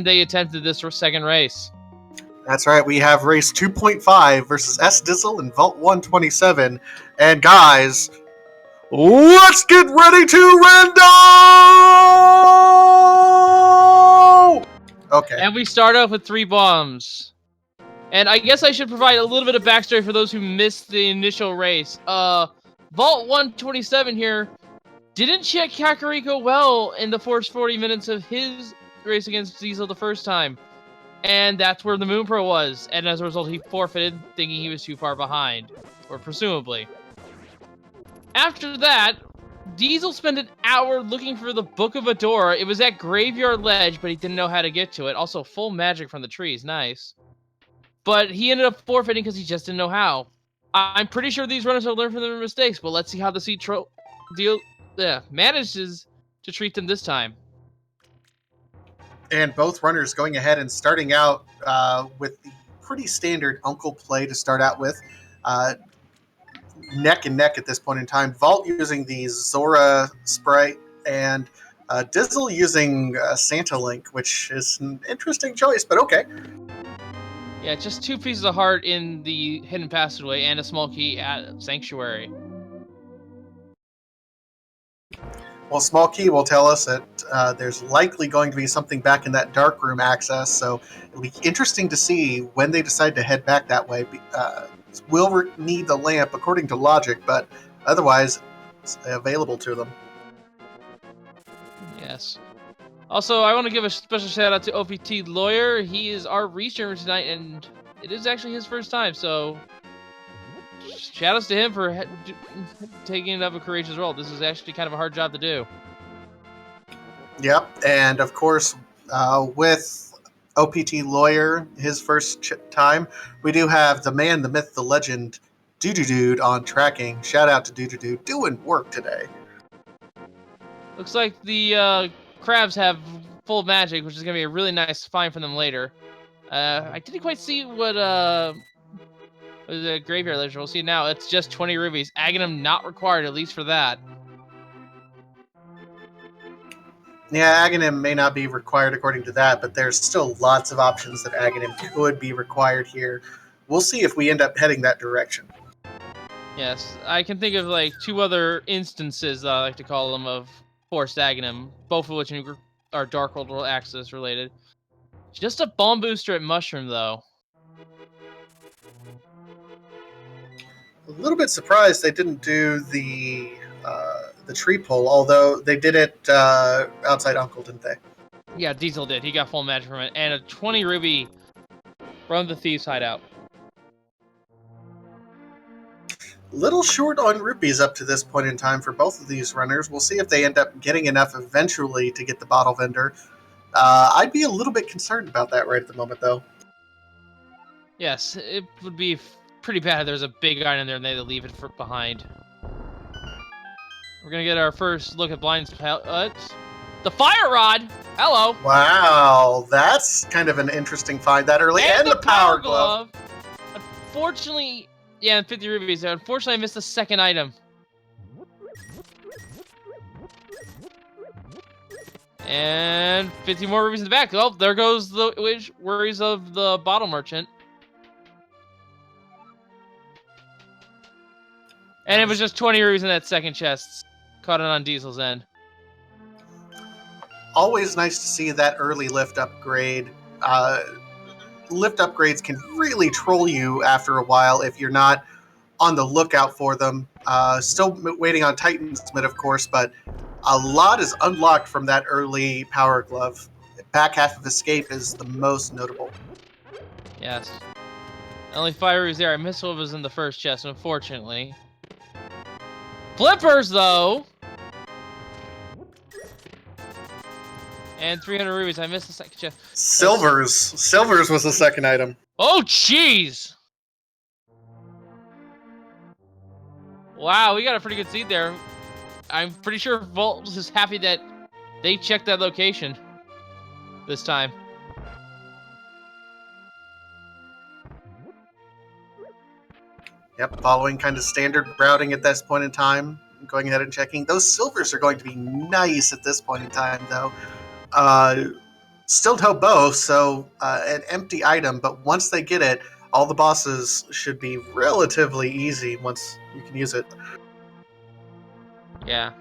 they attempted this second race. That's right. We have race 2.5 versus SDiezal and Vault127. And guys, let's get ready to rando! Okay. And we start off with 3 bombs. And I guess I should provide a little bit of backstory for those who missed the initial race. Vault127 here didn't check Kakariko well in the first 40 minutes of his race against Diesel the first time. And that's where the Moon Pro was. And as a result, he forfeited, thinking he was too far behind. Or presumably. After that, Diesel spent an hour looking for the Book of Adora. It was at Graveyard Ledge, but he didn't know how to get to it. Also, full magic from the trees. Nice. But he ended up forfeiting because he just didn't know how. I'm pretty sure these runners have learned from their mistakes, but let's see how the Seat manages to treat them this time. And both runners going ahead and starting out with the pretty standard Uncle play to start out with. Neck and neck at this point in time. Vault using the Zora Sprite and Dizzle using Santa Link, which is an interesting choice, but okay. Yeah, just 2 pieces of heart in the hidden passageway and a small key at Sanctuary. Well, small key will tell us that there's likely going to be something back in that dark room access, so it'll be interesting to see when they decide to head back that way. Will need the lamp according to logic, but otherwise it's available to them. Yes. Also, I want to give a special shout out to OPT Lawyer. He is our researcher tonight, and it is actually his first time, so shout outs to him for taking up a courageous role. This is actually kind of a hard job to do. Yep, and of course, with OPT Lawyer, his first time, we do have the man, the myth, the legend, Dude on tracking. Shout out to Dude doing work today. Looks like the crabs have full magic, which is going to be a really nice find for them later. I didn't quite see what was the Graveyard Ledge. We'll see now. It's just 20 rubies. Aghanim not required, at least for that. Yeah, Aghanim may not be required according to that, but there's still lots of options that Aghanim could be required here. We'll see if we end up heading that direction. Yes, I can think of like 2 other instances, I like to call them, of forced Aghanim, both of which are Darkhold Access related. Just a bomb booster at Mushroom, though. A little bit surprised they didn't do the tree pull, although they did it outside Uncle, didn't they? Yeah, Diesel did. He got full magic from it. And a 20 ruby from the Thieves' Hideout. Little short on rupees up to this point in time for both of these runners. We'll see if they end up getting enough eventually to get the bottle vendor. I'd be a little bit concerned about that right at the moment, though. Yes, it would be pretty bad if there's a big item there and they had to leave it behind. We're going to get our first look at Blind's the Fire Rod! Hello! Wow, that's kind of an interesting find that early. And the Power Glove! Unfortunately, yeah, 50 rubies. Unfortunately, I missed the second item. And 50 more rubies in the back. Oh, there goes the worries of the bottle merchant. And it was just 20 rubies in that second chest. Caught it on Diesel's end. Always nice to see that early lift upgrade. Lift upgrades can really troll you after a while if you're not on the lookout for them. Still waiting on Titan's Smith, of course, but a lot is unlocked from that early Power Glove. Back half of Escape is the most notable. Yes. Only 5 rubies there. I missed what was in the first chest, unfortunately. Flippers, though! And 300 rubies. I missed the second chest. Silvers. Silvers was the second item. Oh, jeez! Wow, we got a pretty good seed there. I'm pretty sure Vault is happy that they checked that location this time. Yep, following kind of standard routing at this point in time. Going ahead and checking. Those silvers are going to be nice at this point in time, though. still tow both, so an empty item, but once they get it, all the bosses should be relatively easy once you can use it. Yeah.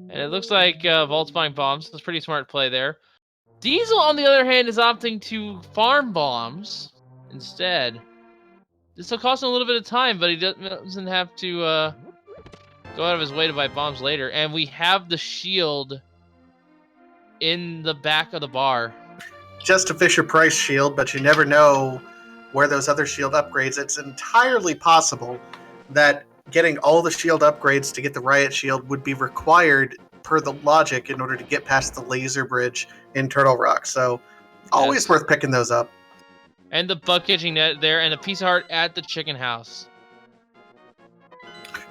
And it looks like Vault's buying bombs. That's a pretty smart play there. Diesel, on the other hand, is opting to farm bombs instead. This will cost him a little bit of time, but he doesn't have to go out of his way to buy bombs later. And we have the shield in the back of the bar. Just a Fisher-Price shield, but you never know where those other shield upgrades. It's entirely possible that getting all the shield upgrades to get the Riot Shield would be required per the logic in order to get past the laser bridge in Turtle Rock. So always worth picking those up. And the bug catching net there, and a piece of heart at the chicken house.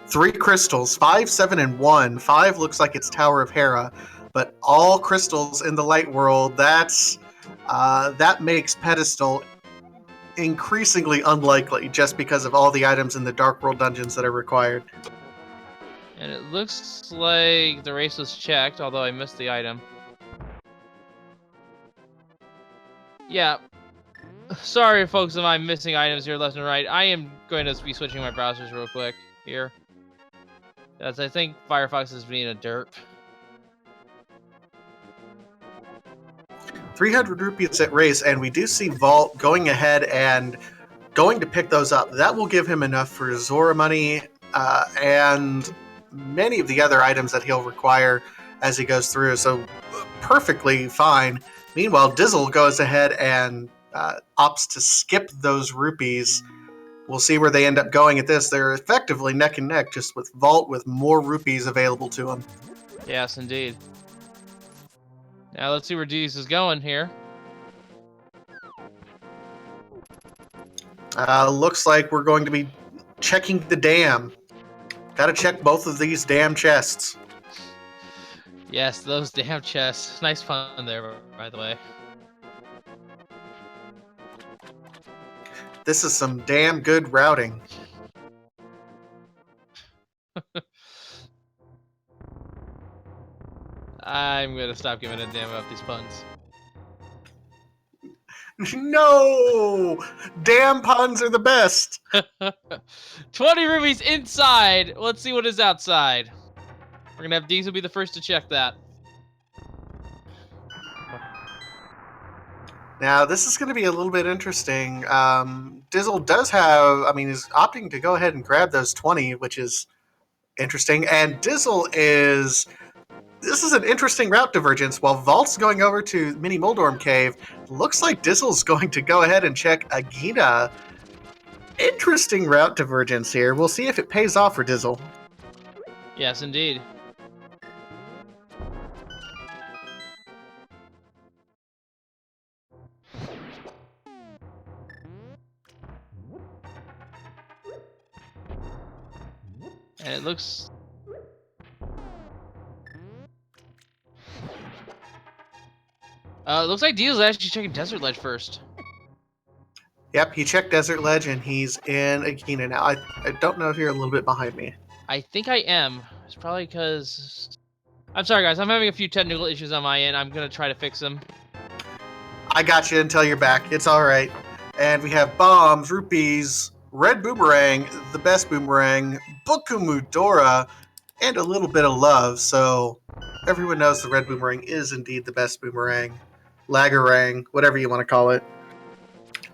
3 crystals, 5, 7, and 1. 5 looks like it's Tower of Hera, but all crystals in the light world, that makes Pedestal increasingly unlikely just because of all the items in the Dark World dungeons that are required. And it looks like the race was checked, although I missed the item. Yeah. Sorry, folks, if I'm missing items here left and right. I am going to be switching my browsers real quick here. As I think Firefox is being a derp. 300 rupees at race, and we do see Vault going ahead and going to pick those up. That will give him enough for Zora money and many of the other items that he'll require as he goes through. So perfectly fine. Meanwhile, Dizzle goes ahead and opts to skip those rupees. We'll see where they end up going at this. They're effectively neck and neck, just with Vault with more rupees available to him. Yes, indeed. Now let's see where Deez is going here. Looks like we're going to be checking the dam. Gotta check both of these damn chests. Yes, those damn chests. Nice pun there, by the way. This is some damn good routing. I'm gonna stop giving a damn about these puns. No! Damn puns are the best! 20 rupees inside! Let's see what is outside. We're gonna have Diesel be the first to check that. Now, this is going to be a little bit interesting. Dizzle does have, is opting to go ahead and grab those 20, which is interesting. And Dizzle is... This is an interesting route divergence. While Vault's going over to Mini Moldorm Cave, looks like Dizzle's going to go ahead and check Agina. Interesting route divergence here. We'll see if it pays off for Dizzle. Yes, indeed. And it looks... looks like Deal's actually checking Desert Ledge first. Yep, he checked Desert Ledge, and he's in Agina now. I don't know if you're a little bit behind me. I think I am. It's probably because... I'm sorry, guys. I'm having a few technical issues on my end. I'm going to try to fix them. I got you until you're back. It's all right. And we have bombs, rupees, red boomerang, the best boomerang, Bukumudora, and a little bit of love. So everyone knows the red boomerang is indeed the best boomerang. Lagarang, whatever you want to call it.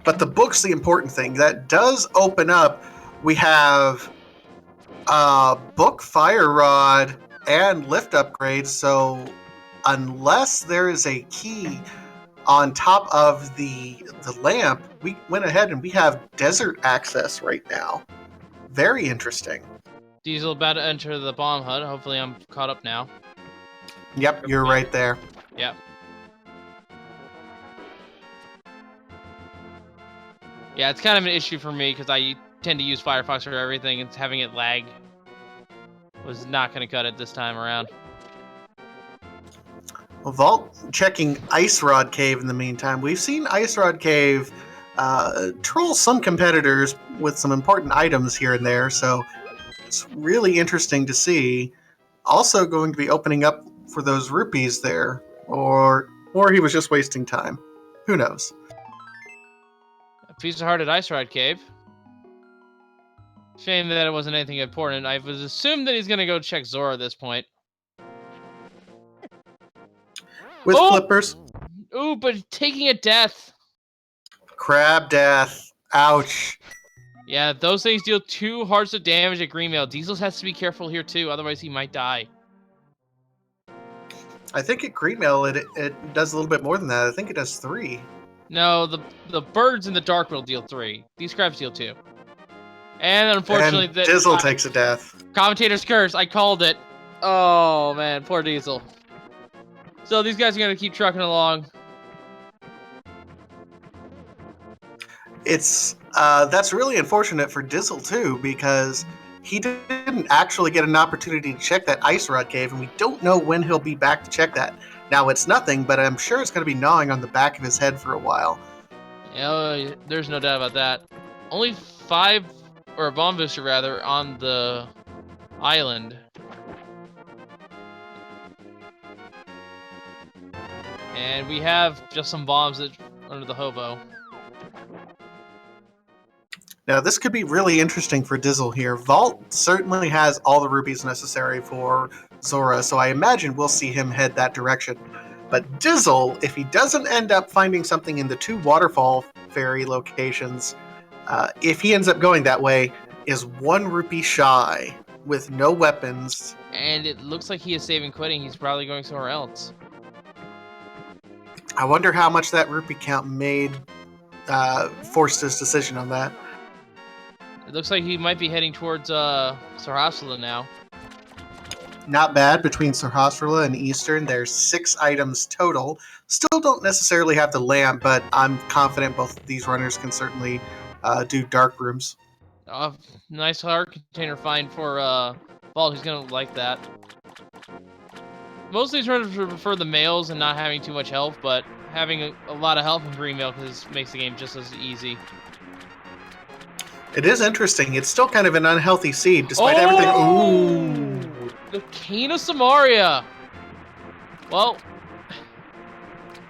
But the book's the important thing. That does open up. We have book, fire rod, and lift upgrades. So unless there is a key on top of the lamp, we went ahead and we have desert access right now. Very interesting. Diesel about to enter the bomb hut. Hopefully I'm caught up now. Yep, you're right there. Yep. Yeah, it's kind of an issue for me because I tend to use Firefox for everything, and having it lag was not going to cut it this time around. Well, Vault checking Ice Rod Cave in the meantime. We've seen Ice Rod Cave troll some competitors with some important items here and there, so it's really interesting to see. also going to be opening up for those rupees there, or he was just wasting time. Who knows? A piece of heart at Ice Rod Cave. Shame that it wasn't anything important. I was assumed that he's gonna go check Zora at this point. With flippers. Ooh, but taking a death. Crab death. Ouch. Yeah, those things deal 2 hearts of damage at Greenmail. Diesel has to be careful here too, otherwise he might die. I think at Greenmail it does a little bit more than that. I think it does 3. No, the birds in the Dark World deal 3. These crabs deal 2. And unfortunately, and Dizzle takes a death. Commentator's curse. I called it. Oh man, poor Diesel. So these guys are gonna keep trucking along. It's that's really unfortunate for Dizzle too, because he didn't actually get an opportunity to check that Ice Rod Cave, and we don't know when he'll be back to check that. Now it's nothing, but I'm sure it's going to be gnawing on the back of his head for a while. Yeah, there's no doubt about that. Only 5, or a bomb booster rather, on the island. And we have just some bombs that under the hobo. Now, this could be really interesting for Dizzle here. Vault certainly has all the rupees necessary for Zora, so I imagine we'll see him head that direction. But Dizzle, if he doesn't end up finding something in the 2 waterfall fairy locations, if he ends up going that way, is 1 rupee shy with no weapons. And it looks like he is saving quitting. He's probably going somewhere else. I wonder how much that rupee count made forced his decision on that. It looks like he might be heading towards Sarhasla now. Not bad. Between Sarhasla and Eastern, there's 6 items total. Still don't necessarily have the lamp, but I'm confident both of these runners can certainly do dark rooms. Nice heart container find for Vault. He's gonna like that. Most of these runners prefer the males and not having too much health, but having a lot of health in green milk makes the game just as easy. It is interesting. It's still kind of an unhealthy seed, despite everything. Ooh! The Cane of Samaria! Well,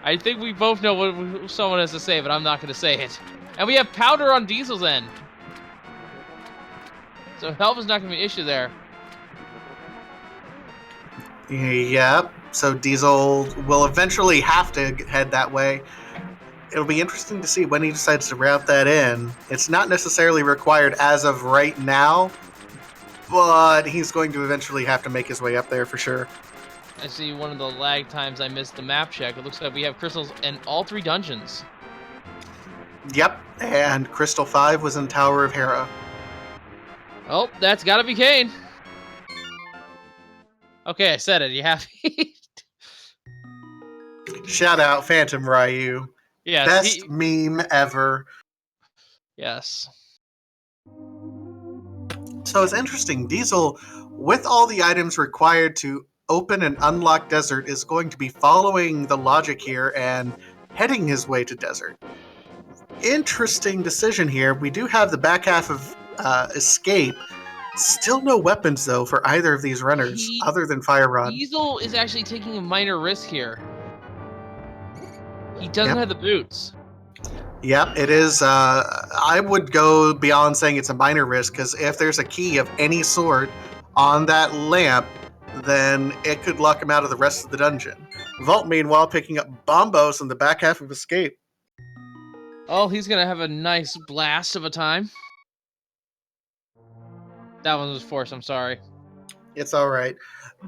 I think we both know what someone has to say, but I'm not going to say it. And we have powder on Diesel's end. So health is not going to be an issue there. Yep. So Diesel will eventually have to head that way. It'll be interesting to see when he decides to route that in. It's not necessarily required as of right now, but he's going to eventually have to make his way up there for sure. I see one of the lag times I missed the map check. It looks like we have crystals in all 3 dungeons. Yep, and Crystal 5 was in Tower of Hera. Oh, that's gotta be Kane. Okay, I said it. You happy? Shout out Phantom Ryu. Yes, Best meme ever. Yes. So it's interesting. Diesel, with all the items required to open and unlock Desert, is going to be following the logic here and heading his way to Desert. Interesting decision here. We do have the back half of Escape. Still no weapons, though, for either of these runners, other than Fire Rod. Diesel is actually taking a minor risk here. He doesn't have the boots. Yep, it is. I would go beyond saying it's a minor risk, because if there's a key of any sort on that lamp, then it could lock him out of the rest of the dungeon. Vault, meanwhile, picking up Bombos in the back half of Escape. Oh, he's going to have a nice blast of a time. That one was forced, I'm sorry. It's all right.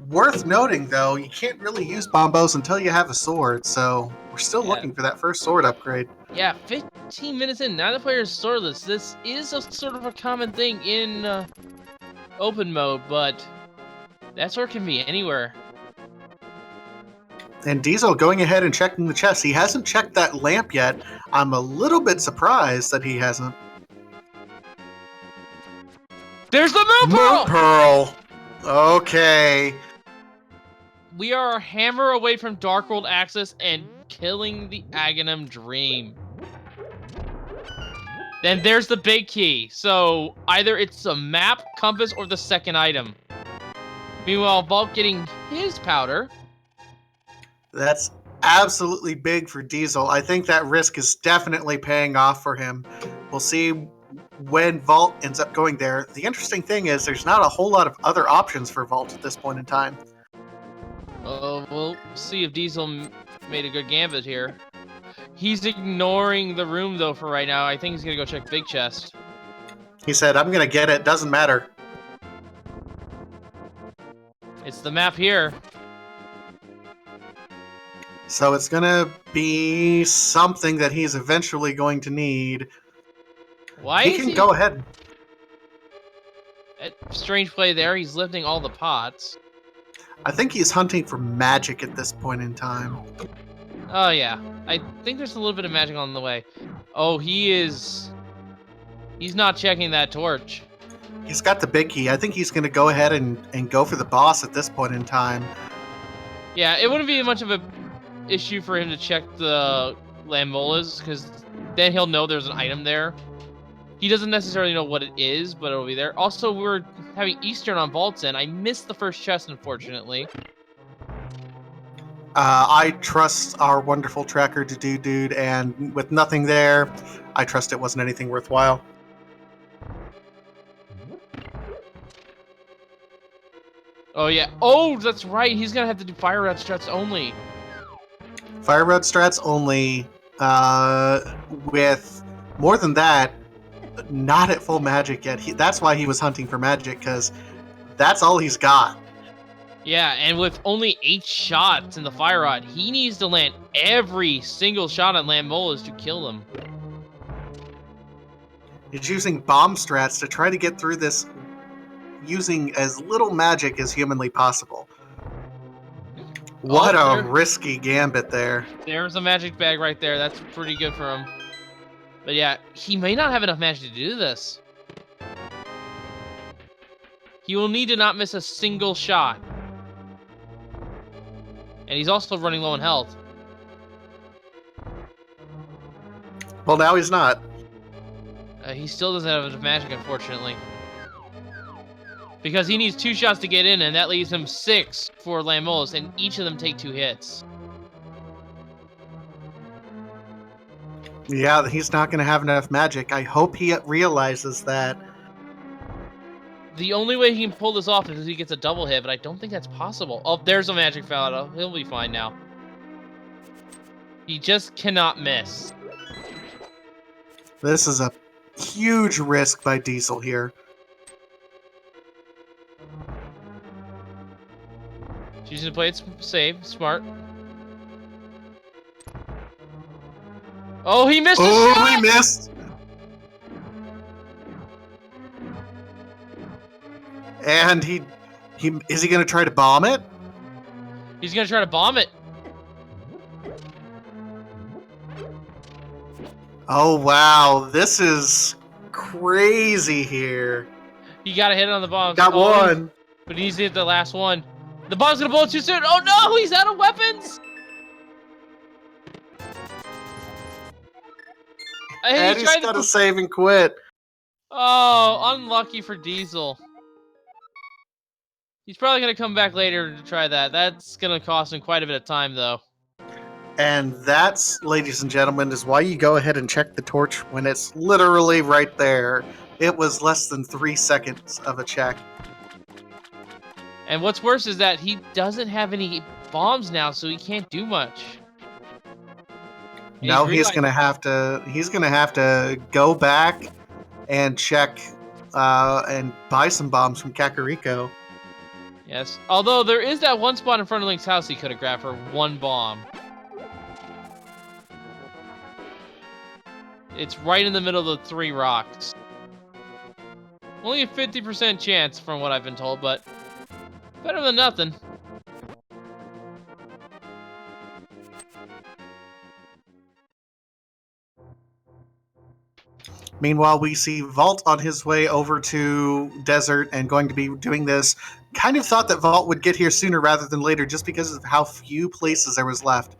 Worth noting, though, you can't really use Bombos until you have a sword, so we're still looking for that first sword upgrade. Yeah, 15 minutes in, now the player's swordless. This is a sort of a common thing in open mode, but that sword can be anywhere. And Diesel going ahead and checking the chest. He hasn't checked that lamp yet. I'm a little bit surprised that he hasn't. There's the Moon Pearl! Moon Pearl! Okay. We are a hammer away from Dark World access and killing the Aghanim Dream. Then there's the big key. So either it's a map, compass, or the second item. Meanwhile, Vault getting his powder. That's absolutely big for Diesel. I think that risk is definitely paying off for him. We'll see when Vault ends up going there. The interesting thing is there's not a whole lot of other options for Vault at this point in time. We'll see if Diesel made a good gambit here. He's ignoring the room, though, for right now. I think he's going to go check Big Chest. He said, I'm going to get it. Doesn't matter. It's the map here. So it's going to be something that he's eventually going to need. Why he is can go ahead. Strange play there. He's lifting all the pots. I think he's hunting for magic at this point in time. Oh, yeah. I think there's a little bit of magic on the way. Oh, he's not checking that torch. He's got the big key. I think he's going to go ahead and go for the boss at this point in time. Yeah, it wouldn't be much of a issue for him to check the Lambolas, because then he'll know there's an item there. He doesn't necessarily know what it is, but it'll be there. Also, we're having Eastern on Vault's End. I missed the first chest, unfortunately. I trust our wonderful tracker to do, dude, and with nothing there, I trust it wasn't anything worthwhile. Oh, yeah. Oh, that's right. He's going to have to do Fire Red Struts only. Fire Red Strats only, with more than that, not at full magic yet. That's why he was hunting for magic, because that's all he's got. Yeah, and with only 8 shots in the Fire Rod, he needs to land every single shot at Lambolas to kill them. He's using bomb strats to try to get through this using as little magic as humanly possible. What a risky gambit there. There's a magic bag right there. That's pretty good for him. But yeah, he may not have enough magic to do this. He will need to not miss a single shot. And he's also running low on health. Well, now he's not. He still doesn't have enough magic, unfortunately. Because he needs 2 shots to get in, and that leaves him 6 for Lambolas, and each of them take 2 hits. Yeah, he's not going to have enough magic. I hope he realizes that. The only way he can pull this off is if he gets a double hit, but I don't think that's possible. Oh, there's a magic foul. He'll be fine now. He just cannot miss. This is a huge risk by Diesel here. She's going to play it safe, smart. Oh, he missed Oh, shot! he missed! And is he going to try to bomb it? He's going to try to bomb it. Oh, wow. This is crazy here. He got a hit on the bomb. Got one. But he needs to hit the last one. The bomb's going to blow too soon. Oh, no! He's out of weapons! And he's got to save and quit. Oh, unlucky for Diesel. He's probably going to come back later to try that. That's going to cost him quite a bit of time, though. And that's, ladies and gentlemen, is why you go ahead and check the torch when it's literally right there. It was less than 3 seconds of a check. And what's worse is that he doesn't have any bombs now, so he can't do much. And no, he's gonna have to go back and check and buy some bombs from Kakariko. Yes, although there is that one spot in front of Link's house he could have grabbed for 1 bomb. It's right in the middle of the 3 rocks. Only a 50% chance from what I've been told, but better than nothing. Meanwhile, we see Vault on his way over to Desert and going to be doing this. Kind of thought that Vault would get here sooner rather than later just because of how few places there was left.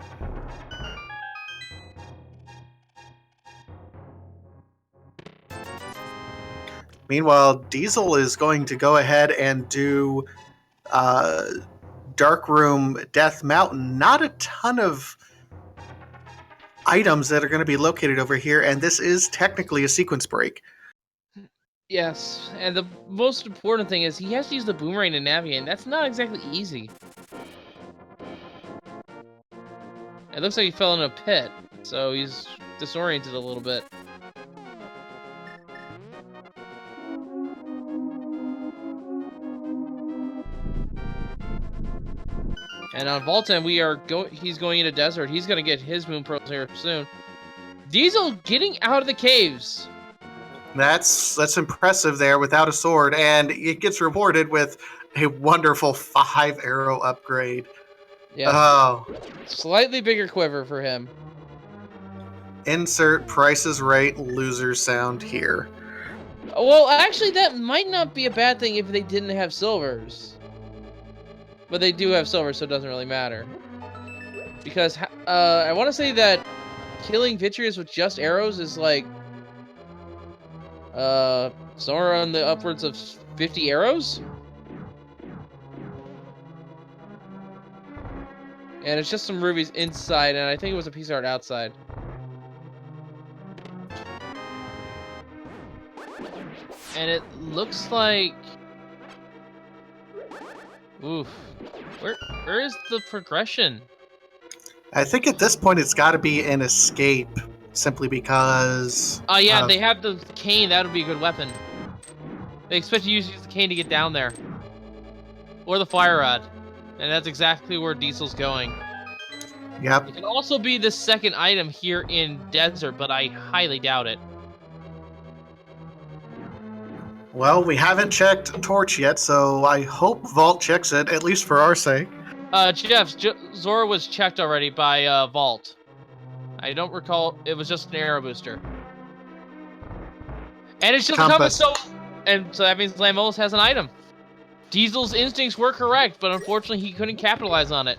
Meanwhile, Diesel is going to go ahead and do Dark Room, Death Mountain. Not a ton of items that are going to be located over here, and this is technically a sequence break. Yes, and the most important thing is he has to use the boomerang to navigate, and that's not exactly easy. It looks like he fell in a pit, so he's disoriented a little bit. And on Vault127, he's going into desert. He's going to get his moon pearls here soon. SDiezal getting out of the caves. That's impressive there without a sword, and it gets rewarded with a wonderful 5-arrow upgrade. Yeah. Oh. Slightly bigger quiver for him. Insert Price is Right loser sound here. Well, actually, that might not be a bad thing if they didn't have silvers. But they do have silver, so it doesn't really matter. Because I want to say that killing Vitreous with just arrows is like somewhere on the upwards of 50 arrows. And it's just some rubies inside, and I think it was a piece of art outside. And it looks like... Oof. Where is the progression? I think at this point it's got to be an escape, simply because... Oh yeah, they have the cane. That would be a good weapon. They expect you to use the cane to get down there. Or the fire rod. And that's exactly where SDiezal's going. Yep. It can also be the second item here in Desert, but I highly doubt it. Well, we haven't checked Torch yet, so I hope Vault checks it, at least for our sake. Jeff, Zora was checked already by Vault. I don't recall. It was just an arrow booster. And it's just a compass, so that means Lamolis has an item. SDiezal's instincts were correct, but unfortunately he couldn't capitalize on it.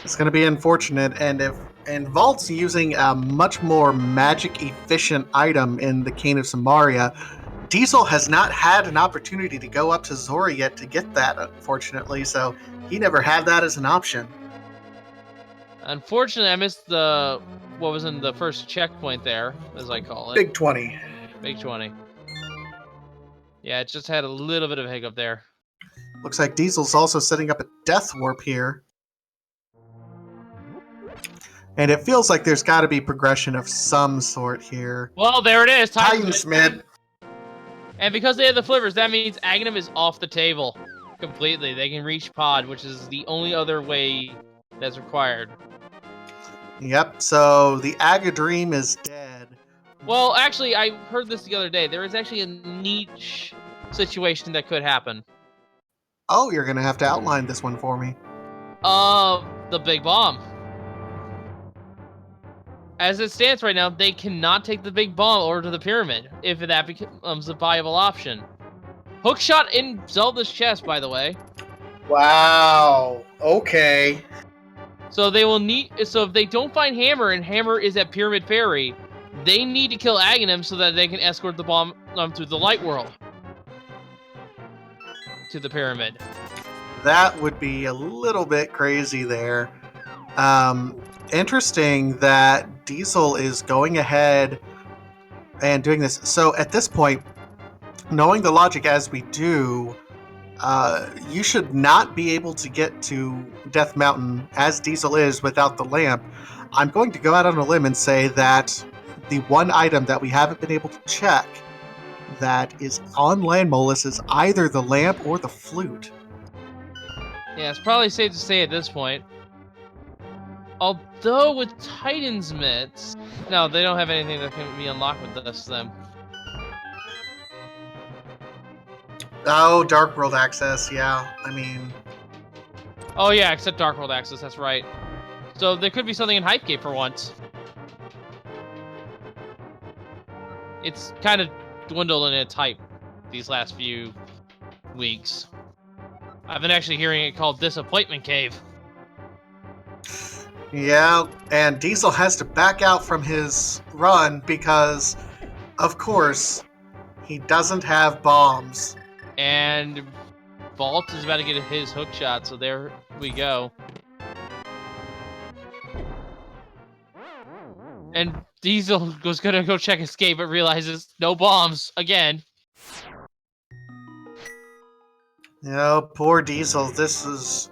It's going to be unfortunate, and Vault's using a much more magic-efficient item in the Cane of Samaria. SDiezal has not had an opportunity to go up to Zora yet to get that, unfortunately, so he never had that as an option. Unfortunately, I missed what was in the first checkpoint there, as I call it. Big 20. Big 20. Yeah, it just had a little bit of a hiccup there. Looks like SDiezal's also setting up a death warp here. And it feels like there's got to be progression of some sort here. Well, there it is. Titansmith. And because they have the flippers, that means Aghanim is off the table completely. They can reach Pod, which is the only other way that's required. Yep, so the Agadream is dead. Well, actually, I heard this the other day. There is actually a niche situation that could happen. Oh, you're going to have to outline this one for me. The Big Bomb. As it stands right now, they cannot take the Big Bomb over to the pyramid, if that becomes a viable option. Hookshot in Zelda's chest, by the way. Wow. Okay. So they will need. So if they don't find Hammer, and Hammer is at Pyramid Ferry, they need to kill Aghanim so that they can escort the bomb through the light world to the pyramid. That would be a little bit crazy there. Interesting that SDiezal is going ahead and doing this. So at this point, knowing the logic as we do, you should not be able to get to Death Mountain as SDiezal is without the lamp. I'm going to go out on a limb and say that the one item that we haven't been able to check that is on Landmolus is either the lamp or the flute. Yeah, it's probably safe to say at this point. Although with Titan's Mitts... No, they don't have anything that can be unlocked with this, then. Oh, Dark World Access, yeah. I mean... Oh yeah, except Dark World Access, that's right. So there could be something in Hypegate for once. It's kind of dwindled in its hype these last few weeks. I've been actually hearing it called Disappointment Cave. Yeah, and SDiezal has to back out from his run because, of course, he doesn't have bombs. And Vault is about to get his hook shot, so there we go. And Diesel was gonna go check escape, but realizes no bombs again. No, poor Diesel. This is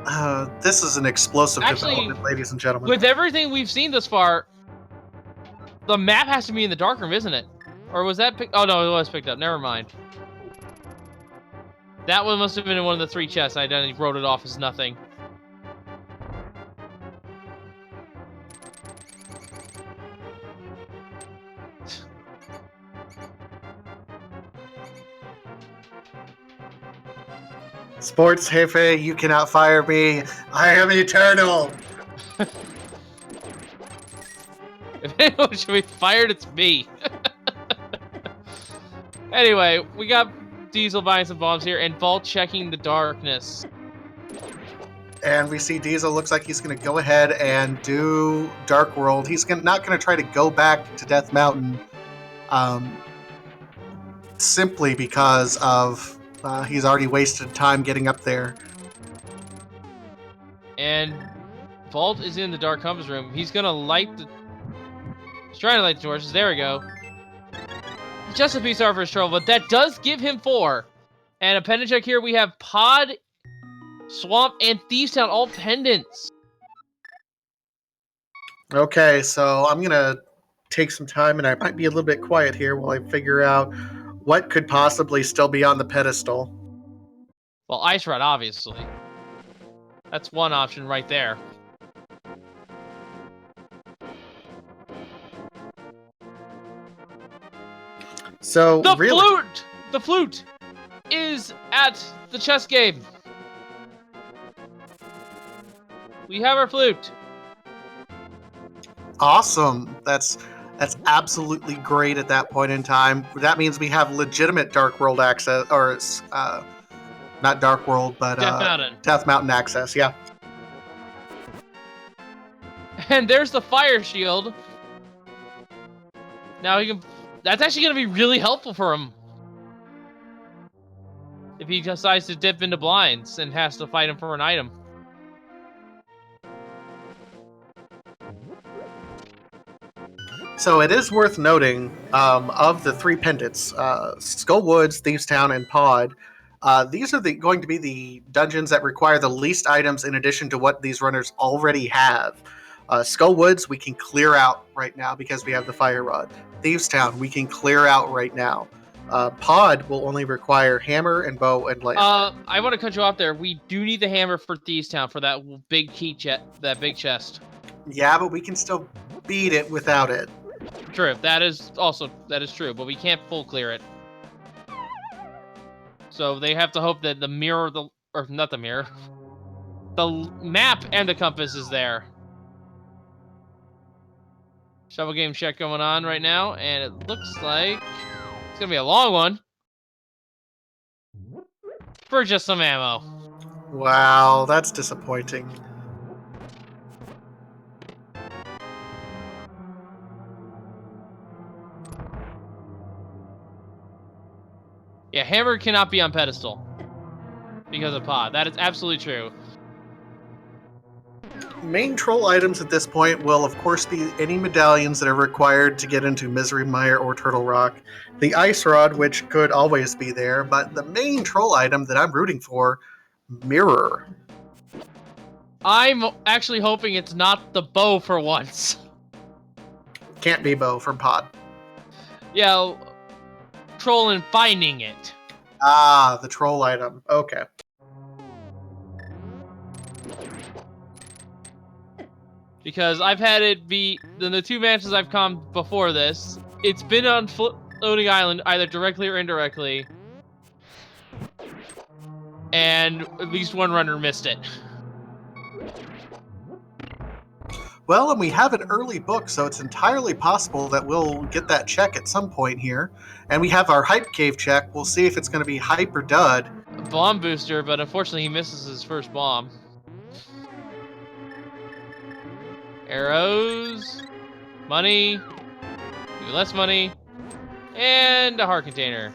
an explosive Actually, development, ladies and gentlemen. With everything we've seen thus far, the map has to be in the dark room, isn't it? Or was that oh no, it was picked up. Never mind. That one must have been in one of the 3 chests. I wrote it off as nothing. Sports Jefe, you cannot fire me. I am eternal. If anyone should be fired, it's me. Anyway, we got Diesel buying some bombs here, and Vault checking the darkness. And we see Diesel looks like he's going to go ahead and do Dark World. He's not going to try to go back to Death Mountain, simply because of he's already wasted time getting up there. And Vault is in the Dark Compass room. He's gonna light the... He's trying to light the torches. There we go. Just a piece of for his trouble, but that does give him 4. And a pendant check here. We have Pod, Swamp, and Thieves Town, all pendants. Okay, so I'm going to take some time, and I might be a little bit quiet here while I figure out what could possibly still be on the pedestal. Well, Ice Rod, obviously. That's one option right there. So The really, flute! The flute is at the chess game. We have our flute. awesome. That's absolutely great at that point in time. That means we have legitimate Dark World access, or not Dark World, but Death Mountain. Death Mountain access. Yeah. And there's the fire shield. Now he can... That's actually going to be really helpful for him. If he decides to dip into blinds and has to fight him for an item. So it is worth noting, of the 3 pendants, Skull Woods, Thieves Town, and Pod, these are going to be the dungeons that require the least items in addition to what these runners already have. Skull Woods, we can clear out right now because we have the Fire Rod. Thieves Town, we can clear out right now. Pod will only require hammer and bow and lance. I want to cut you off there. We do need the hammer for Thieves Town for that big key that big chest. Yeah, but we can still beat it without it. True. That is true, but we can't full clear it. So they have to hope that the map and the compass is there. Shovel game check going on right now, and it looks like it's gonna be a long one for just some ammo. Wow, that's disappointing. Yeah, hammer cannot be on pedestal because of pod. That is absolutely true. Main troll items at this point will, of course, be any medallions that are required to get into Misery Mire or Turtle Rock. The Ice Rod, which could always be there, but the main troll item that I'm rooting for, Mirror. I'm actually hoping it's not the bow for once. Can't be Bow from Pod. Yeah, troll and finding it. Ah, the troll item. Okay. Because I've had it be, in the 2 matches I've come before this, it's been on Floating Island, either directly or indirectly. And at least one runner missed it. Well, and we have an early book, so it's entirely possible that we'll get that check at some point here. And we have our Hype Cave check. We'll see if it's going to be Hype or Dud. A bomb booster, but unfortunately he misses his first bomb. Arrows, money, even less money, and a heart container.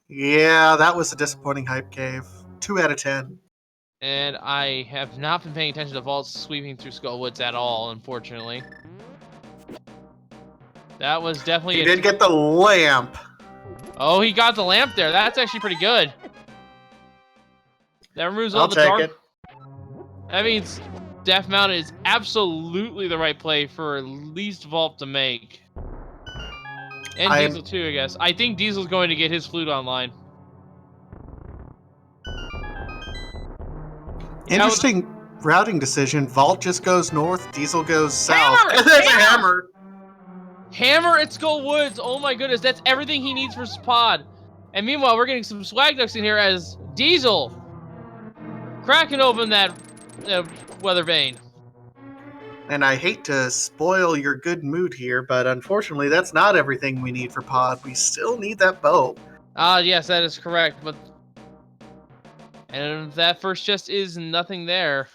Yeah, that was a disappointing hype cave. 2 out of 10. And I have not been paying attention to vaults sweeping through Skullwoods at all, unfortunately. That was definitely He did get the lamp. Oh, he got the lamp there. That's actually pretty good. That removes all I'll the take dark. it. That means Death Mountain is absolutely the right play for at least Vault to make. And Diesel too, I guess. I think Diesel's going to get his flute online. Interesting routing decision. Vault just goes north, Diesel goes south. Hammer! And there's a hammer! Hammer at Skull Woods! Oh my goodness, that's everything he needs for his pod. And meanwhile, we're getting some swag ducks in here as Diesel cracking open that weather vane. And I hate to spoil your good mood here, but unfortunately, that's not everything we need for pod. We still need that bow. Yes, that is correct. And that first chest is nothing there.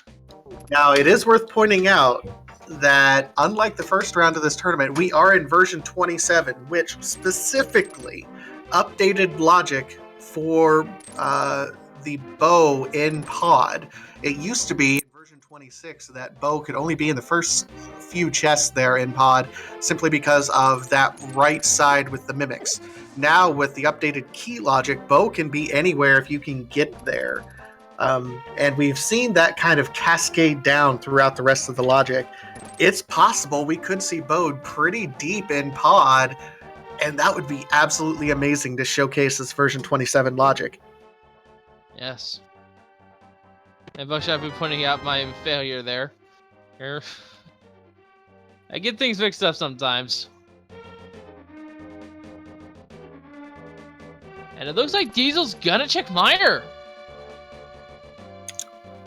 Now, it is worth pointing out that unlike the first round of this tournament, we are in version 27, which specifically updated logic for the bow in pod. It used to be in version 26 that bow could only be in the first few chests there in pod, simply because of that right side with the mimics. Now, with the updated key logic, bow can be anywhere if you can get there. And we've seen that kind of cascade down throughout the rest of the logic. It's possible we could see Bode pretty deep in pod, and that would be absolutely amazing to showcase this version 27 logic. Yes. And Buckshot be pointing out my failure there. Here. I get things mixed up sometimes. And it looks like Diesel's gonna check Miner.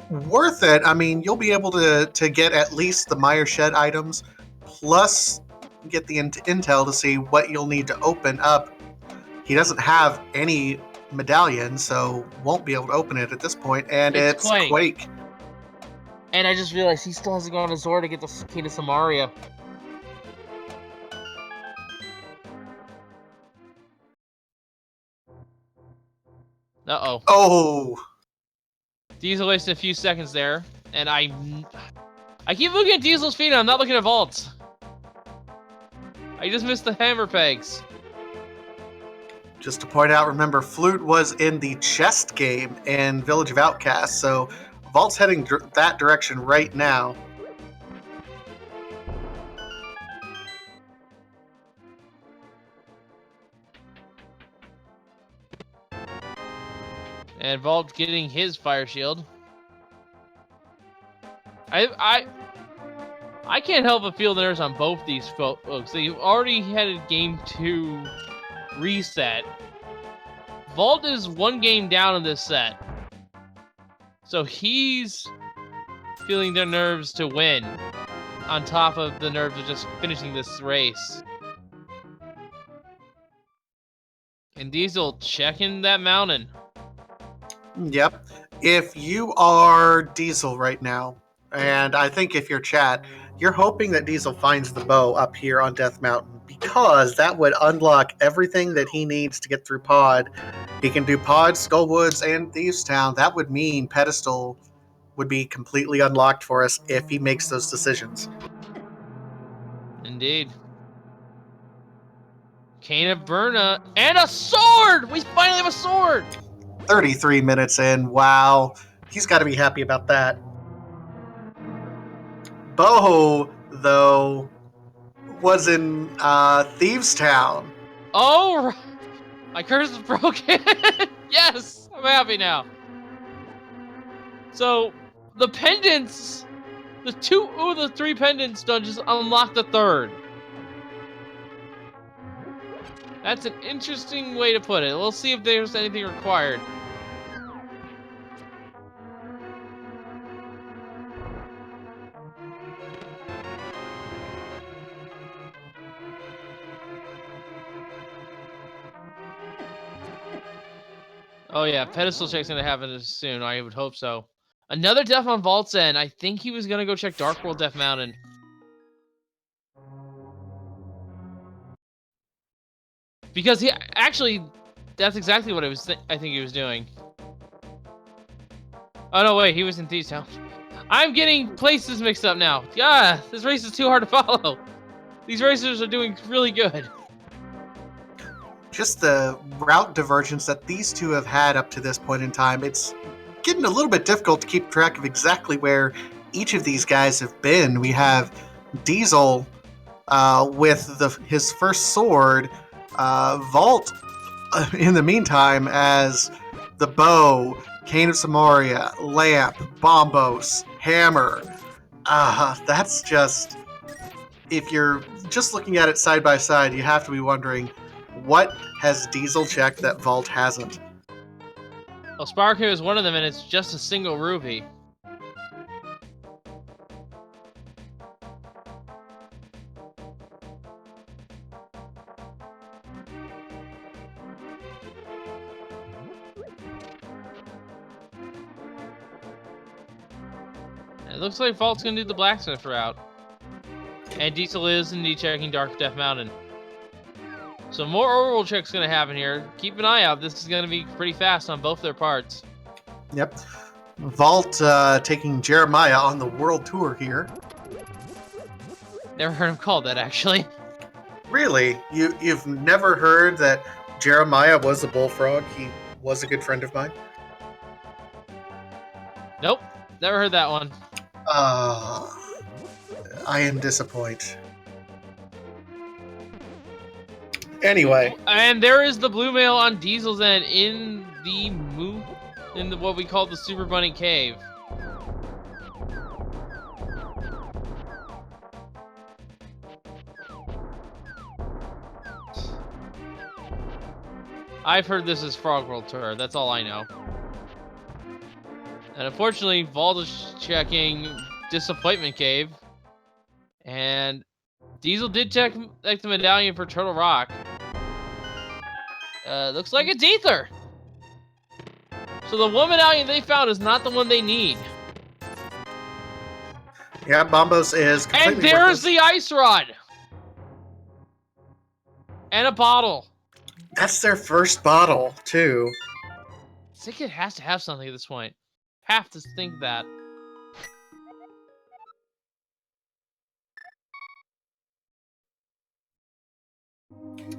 Worth it. I mean, you'll be able to get at least the Meyer Shed items, plus get the intel to see what you'll need to open up. He doesn't have any medallion, so won't be able to open it at this point, and it's Quake. And I just realized he still hasn't gone to Zora to get the key to Samaria. Uh-oh. Oh! Diesel wasted a few seconds there, and I keep looking at Diesel's feet, and I'm not looking at Vault's. I just missed the hammer pegs. Just to point out, remember, Flute was in the chest game in Village of Outcasts, so Vault's heading that direction right now. And Vault getting his fire shield. I can't help but feel nerves on both these folks. They've already had a game 2 reset. Vault is one game down in this set. So he's feeling their nerves to win, on top of the nerves of just finishing this race. And Diesel checking that mountain. Yep. If you are Diesel right now, and I think if you're chat, you're hoping that Diesel finds the bow up here on Death Mountain, because that would unlock everything that he needs to get through pod. He can do pod, Skullwoods, and Thieves Town. That would mean Pedestal would be completely unlocked for us if he makes those decisions. Indeed. Cane of Berna, and a sword! We finally have a sword! 33 minutes in. Wow. He's got to be happy about that. Boho, though, was in Thieves Town. Oh, my curse is broken. Yes, I'm happy now. So, the pendants, the 3 pendants done just unlock the 3rd. That's an interesting way to put it. We'll see if there's anything required. Oh yeah, pedestal check's gonna happen soon. I would hope so. Another death on Vault's End. I think he was gonna go check Dark World Death Mountain. Because he actually, That's exactly what I think he was doing. Oh no, wait, he was in Thieves Town. I'm getting places mixed up now. Yeah, this race is too hard to follow. These racers are doing really good. Just the route divergence that these two have had up to this point in time, it's getting a little bit difficult to keep track of exactly where each of these guys have been. We have Diesel with his first sword, Vault in the meantime as the bow, Cane of Samaria, Lamp, Bombos, Hammer. That's just, if you're just looking at it side by side, you have to be wondering, what has Diesel checked that Vault hasn't? Well, Sparku is one of them, and it's just a single rupee. It looks like Vault's gonna do the blacksmith route. And Diesel is indeed checking Dark Death Mountain. So more overworld checks gonna happen here. Keep an eye out. This is gonna be pretty fast on both their parts. Yep. Vault taking Jeremiah on the world tour here. Never heard him called that, actually. Really? You've never heard that Jeremiah was a bullfrog? He was a good friend of mine? Nope. Never heard that one. I am disappointed. Anyway. And there is the blue mail on Diesel's end in the what we call the Super Bunny Cave. I've heard this is Frog World Tour. That's all I know. And unfortunately, Vault is checking Disappointment Cave. And Diesel did check like the medallion for Turtle Rock. Looks like it's Ether. So the one medallion they found is not the one they need. Yeah, Bombos is completely And there's worthless. the ice rod. And a bottle. That's their first bottle, too. I think it has to have something at this point. Have to think that.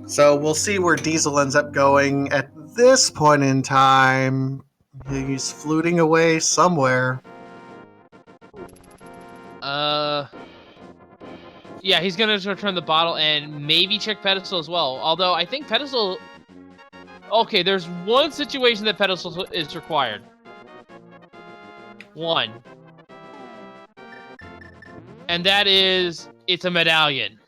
So we'll see where Diesel ends up going at this point in time. He's fluting away somewhere. Yeah, he's gonna return the bottle and maybe check Pedestal as well. Although I think Pedestal. Okay, there's one situation that Pedestal is required. One. And that is, it's a medallion.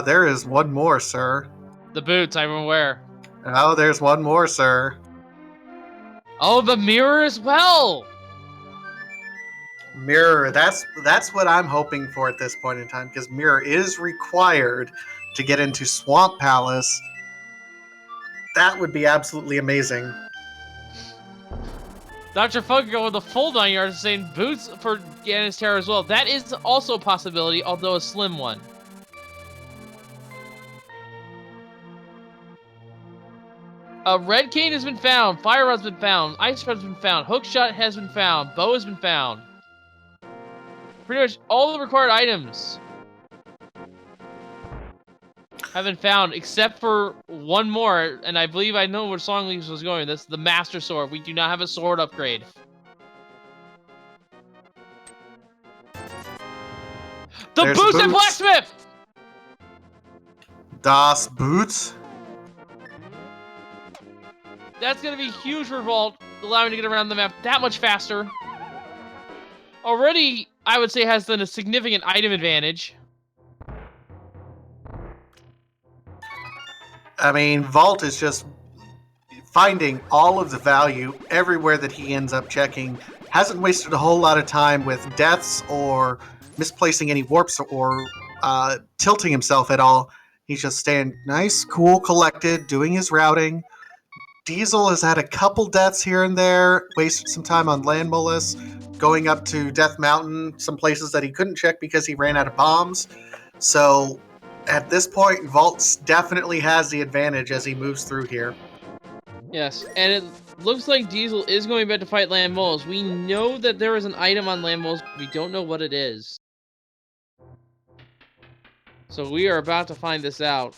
There is one more, sir. The boots, I'm aware. Oh, there's one more, sir. Oh, the mirror as well! Mirror, that's what I'm hoping for at this point in time, because Mirror is required to get into Swamp Palace. That would be absolutely amazing. Dr. Funko with the full 9 yards saying boots for Ganis Terror as well. That is also a possibility, although a slim one. Red Cane has been found, Fire Rod's been found, Ice Rod's been found, Hookshot has been found, Bow has been found. Pretty much all the required items have been found, except for one more, and I believe I know where Songleaves was going. That's the Master Sword. We do not have a sword upgrade. The There's Boots and Boots. Blacksmith! Das Boots. That's going to be huge for Vault, allowing to get around the map that much faster. Already, I would say, has a significant item advantage. I mean, Vault is just finding all of the value everywhere that he ends up checking. Hasn't wasted a whole lot of time with deaths or misplacing any warps or tilting himself at all. He's just staying nice, cool, collected, doing his routing. Diesel has had a couple deaths here and there, wasted some time on Land Molus, going up to Death Mountain, some places that he couldn't check because he ran out of bombs. So at this point, Vault definitely has the advantage as he moves through here. Yes, and it looks like Diesel is going back to fight Land Moles. We know that there is an item on Land Moles, but we don't know what it is. So we are about to find this out.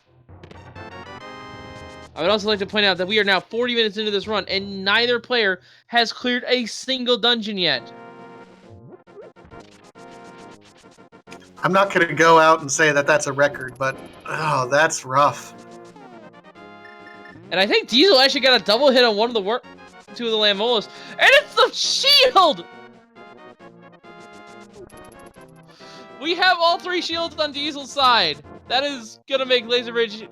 I would also like to point out that we are now 40 minutes into this run, and neither player has cleared a single dungeon yet. I'm not going to go out and say that that's a record, but oh, that's rough. And I think Diesel actually got a double hit on one of the two of the Land Moles, and it's the shield! We have all 3 shields on Diesel's side. That is gonna make Laser Bridge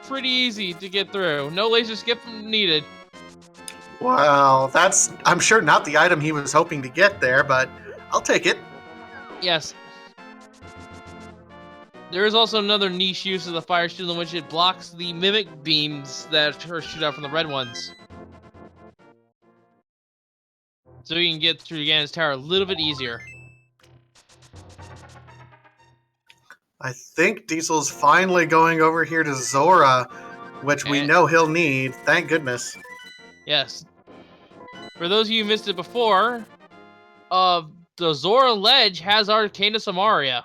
pretty easy to get through. No laser skip needed. Wow, that's, I'm sure, not the item he was hoping to get there, but I'll take it. Yes. There is also another niche use of the fire shield in which it blocks the mimic beams that shoot out from the red ones. So you can get through Ganon's tower a little bit easier. I think Diesel's finally going over here to Zora, which we know he'll need. Thank goodness. Yes. For those of you who missed it before, the Zora ledge has Arcana Samaria.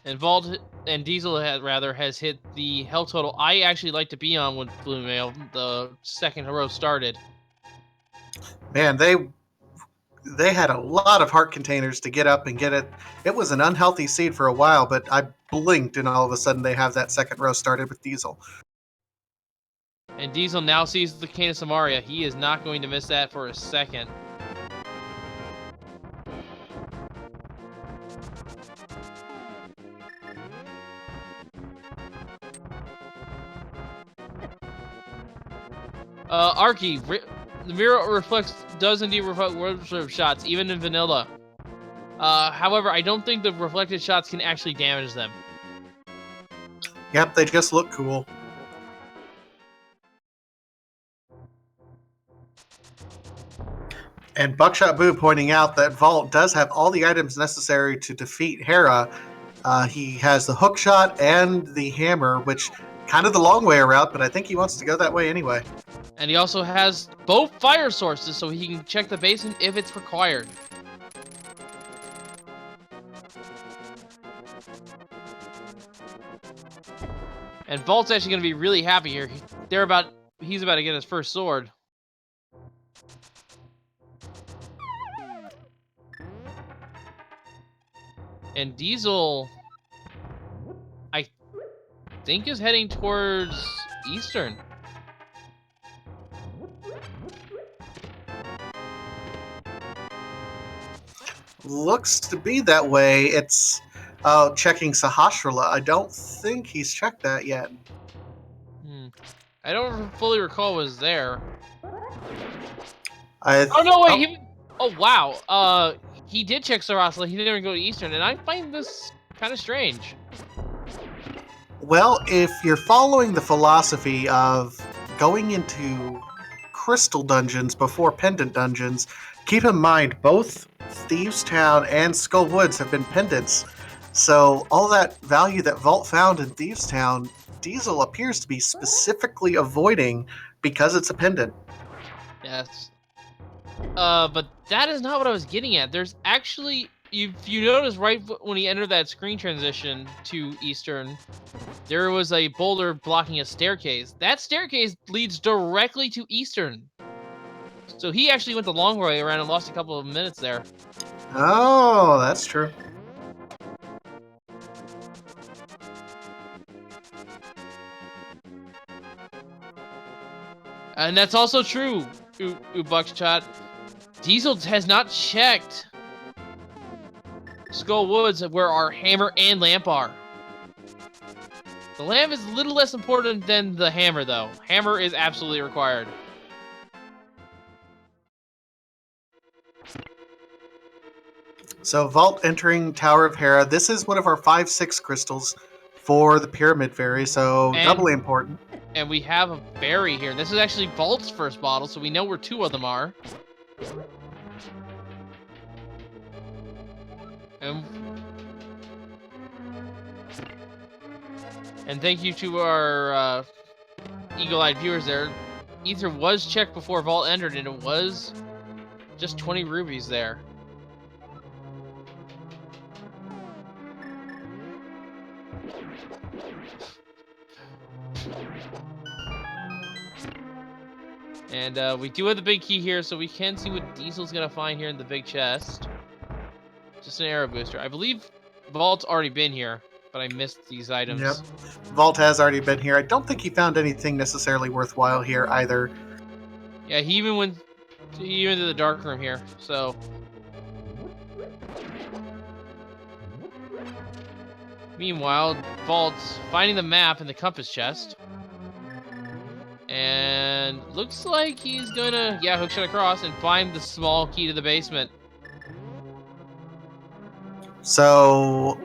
And Vault and Diesel has hit the health total I actually like to be on when Blue Mail the second row started. Man, they had a lot of heart containers to get up and get it. It was an unhealthy seed for a while, but I blinked and all of a sudden they have that second row started with Diesel. And Diesel now sees the Cane of Samaria. He is not going to miss that for a second. Arky, the mirror reflects does indeed reflect world shots, even in vanilla. However, I don't think the reflected shots can actually damage them. Yep, they just look cool. And Buckshot Boo pointing out that Vault does have all the items necessary to defeat Hera. He has the hook shot and the hammer, which kind of the long way around, but I think he wants to go that way anyway. And he also has both fire sources, so he can check the basin if it's required. And Vault's actually going to be really happy here. He's about to get his first sword. And Diesel, I think, is heading towards Eastern. Looks to be that way. It's checking Sahasrara. I don't think he's checked that yet. I don't fully recall what was there. Oh no, wait. Oh wow. He did check Sahasrara. He didn't even go to Eastern, and I find this kind of strange. Well, if you're following the philosophy of going into crystal dungeons before pendant dungeons, keep in mind both Thieves Town and Skull Woods have been pendants. So all that value that Vault found in Thieves Town, Diesel appears to be specifically avoiding because it's a pendant. Yes. But that is not what I was getting at. There's actually, if you notice right when he entered that screen transition to Eastern, there was a boulder blocking a staircase. That staircase leads directly to Eastern. So he actually went the long way around and lost a couple of minutes there. Oh, that's true. And that's also true, Buckshot. Diesel has not checked Skull Woods, where our hammer and lamp are. The lamp is a little less important than the hammer, though. Hammer is absolutely required. So Vault entering Tower of Hera. This is one of our 5-6 crystals for the Pyramid Fairy, so doubly important. And we have a berry here. This is actually Vault's first bottle, so we know where 2 of them are. And thank you to our eagle-eyed viewers there. Ether was checked before Vault entered, and it was just 20 rubies there. And we do have the big key here, so we can see what Diesel's gonna find here in the big chest. Just an arrow booster. I believe Vault's already been here, but I missed these items. Yep. Vault has already been here. I don't think he found anything necessarily worthwhile here either. Yeah, he even went to the dark room here, so. Meanwhile, Vault's finding the map in the compass chest. And looks like he's gonna, hookshot across and find the small key to the basement. So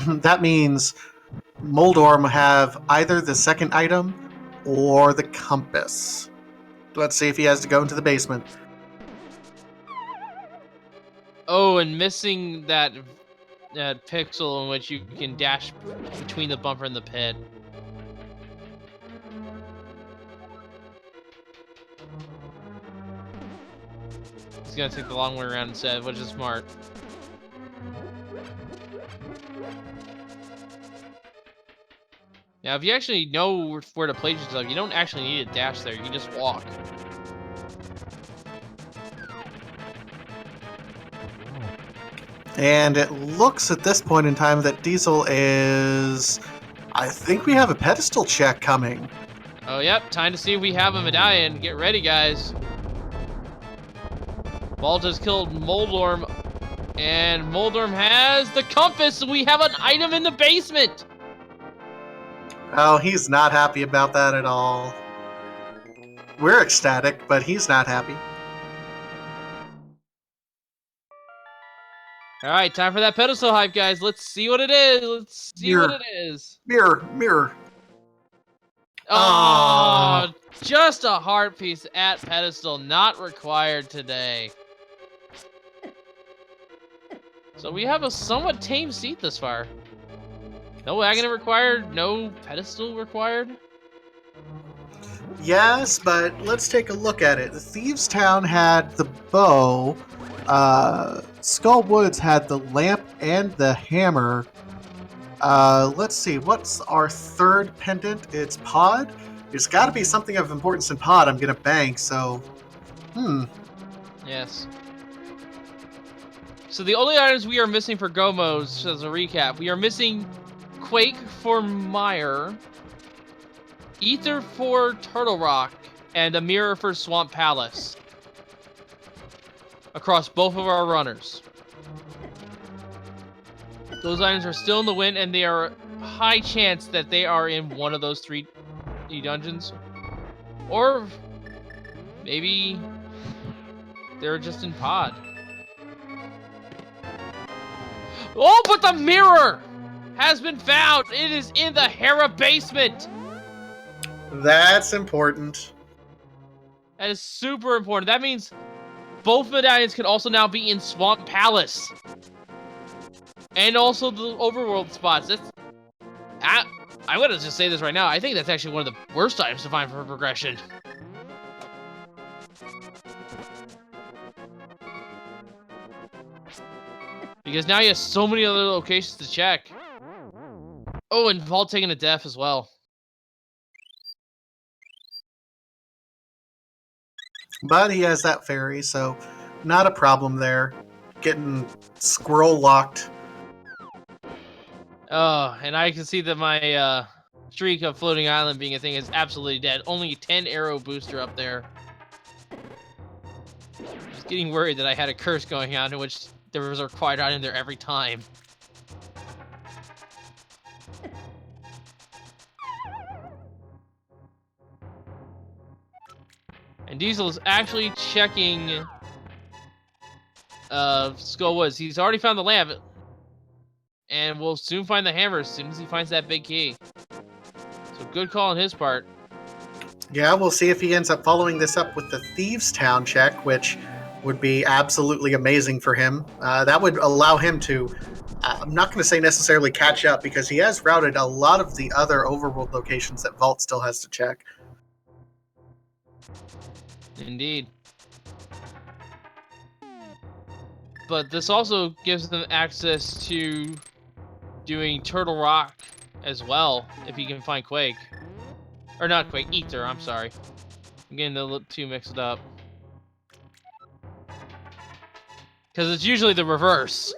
that means Moldorm have either the second item or the compass. Let's see if he has to go into the basement. Oh, and missing that pixel in which you can dash between the bumper and the pit. He's gonna take the long way around instead, which is smart. Now, if you actually know where to place yourself, you don't actually need a dash there. You can just walk. And it looks at this point in time that Diesel is... I think we have a pedestal check coming. Oh, yep. Time to see if we have a medallion. Get ready, guys. Vault has killed Moldorm, and Moldorm has the compass. We have an item in the basement. Oh, he's not happy about that at all. We're ecstatic, but he's not happy. All right, time for that pedestal hype, guys. Let's see what it is. Let's see what it is. Mirror. Oh, just a heart piece at pedestal, not required today. So we have a somewhat tame seat this far. No wagon required, no pedestal required. Yes, but let's take a look at it. Thieves Town had the bow. Skull Woods had the lamp and the hammer. Let's see, what's our third pendant? It's Pod? There's got to be something of importance in Pod I'm going to bank, so... Yes. So the only items we are missing for Gomos, as a recap, we are missing Quake for Mire, Ether for Turtle Rock, and a mirror for Swamp Palace. Across both of our runners. Those items are still in the win, and they are high chance that they are in one of those three dungeons. Or maybe they're just in Pod. Oh, but the mirror has been found! It is in the Hera basement! That's important. That is super important. That means both medallions can also now be in Swamp Palace. And also the overworld spots. I'm gonna just say this right now. I think that's actually one of the worst items to find for progression. Because now you have so many other locations to check. Oh, and Vault taking a death as well. But he has that fairy, so not a problem there. Getting squirrel locked. Oh, and I can see that my streak of floating island being a thing is absolutely dead. Only 10 arrow booster up there. Just getting worried that I had a curse going on in which there was a required item there every time. And Diesel is actually checking Skull Woods. He's already found the lamp. And we'll soon find the hammer as soon as he finds that big key. So good call on his part. Yeah, we'll see if he ends up following this up with the Thieves Town check, which would be absolutely amazing for him. That would allow him to I'm not going to say necessarily catch up because he has routed a lot of the other overworld locations that Vault still has to check. Indeed. But this also gives them access to doing Turtle Rock as well, if you can find Quake. Or not Quake, Ether, I'm sorry. I'm getting the two mixed up. Because it's usually the reverse.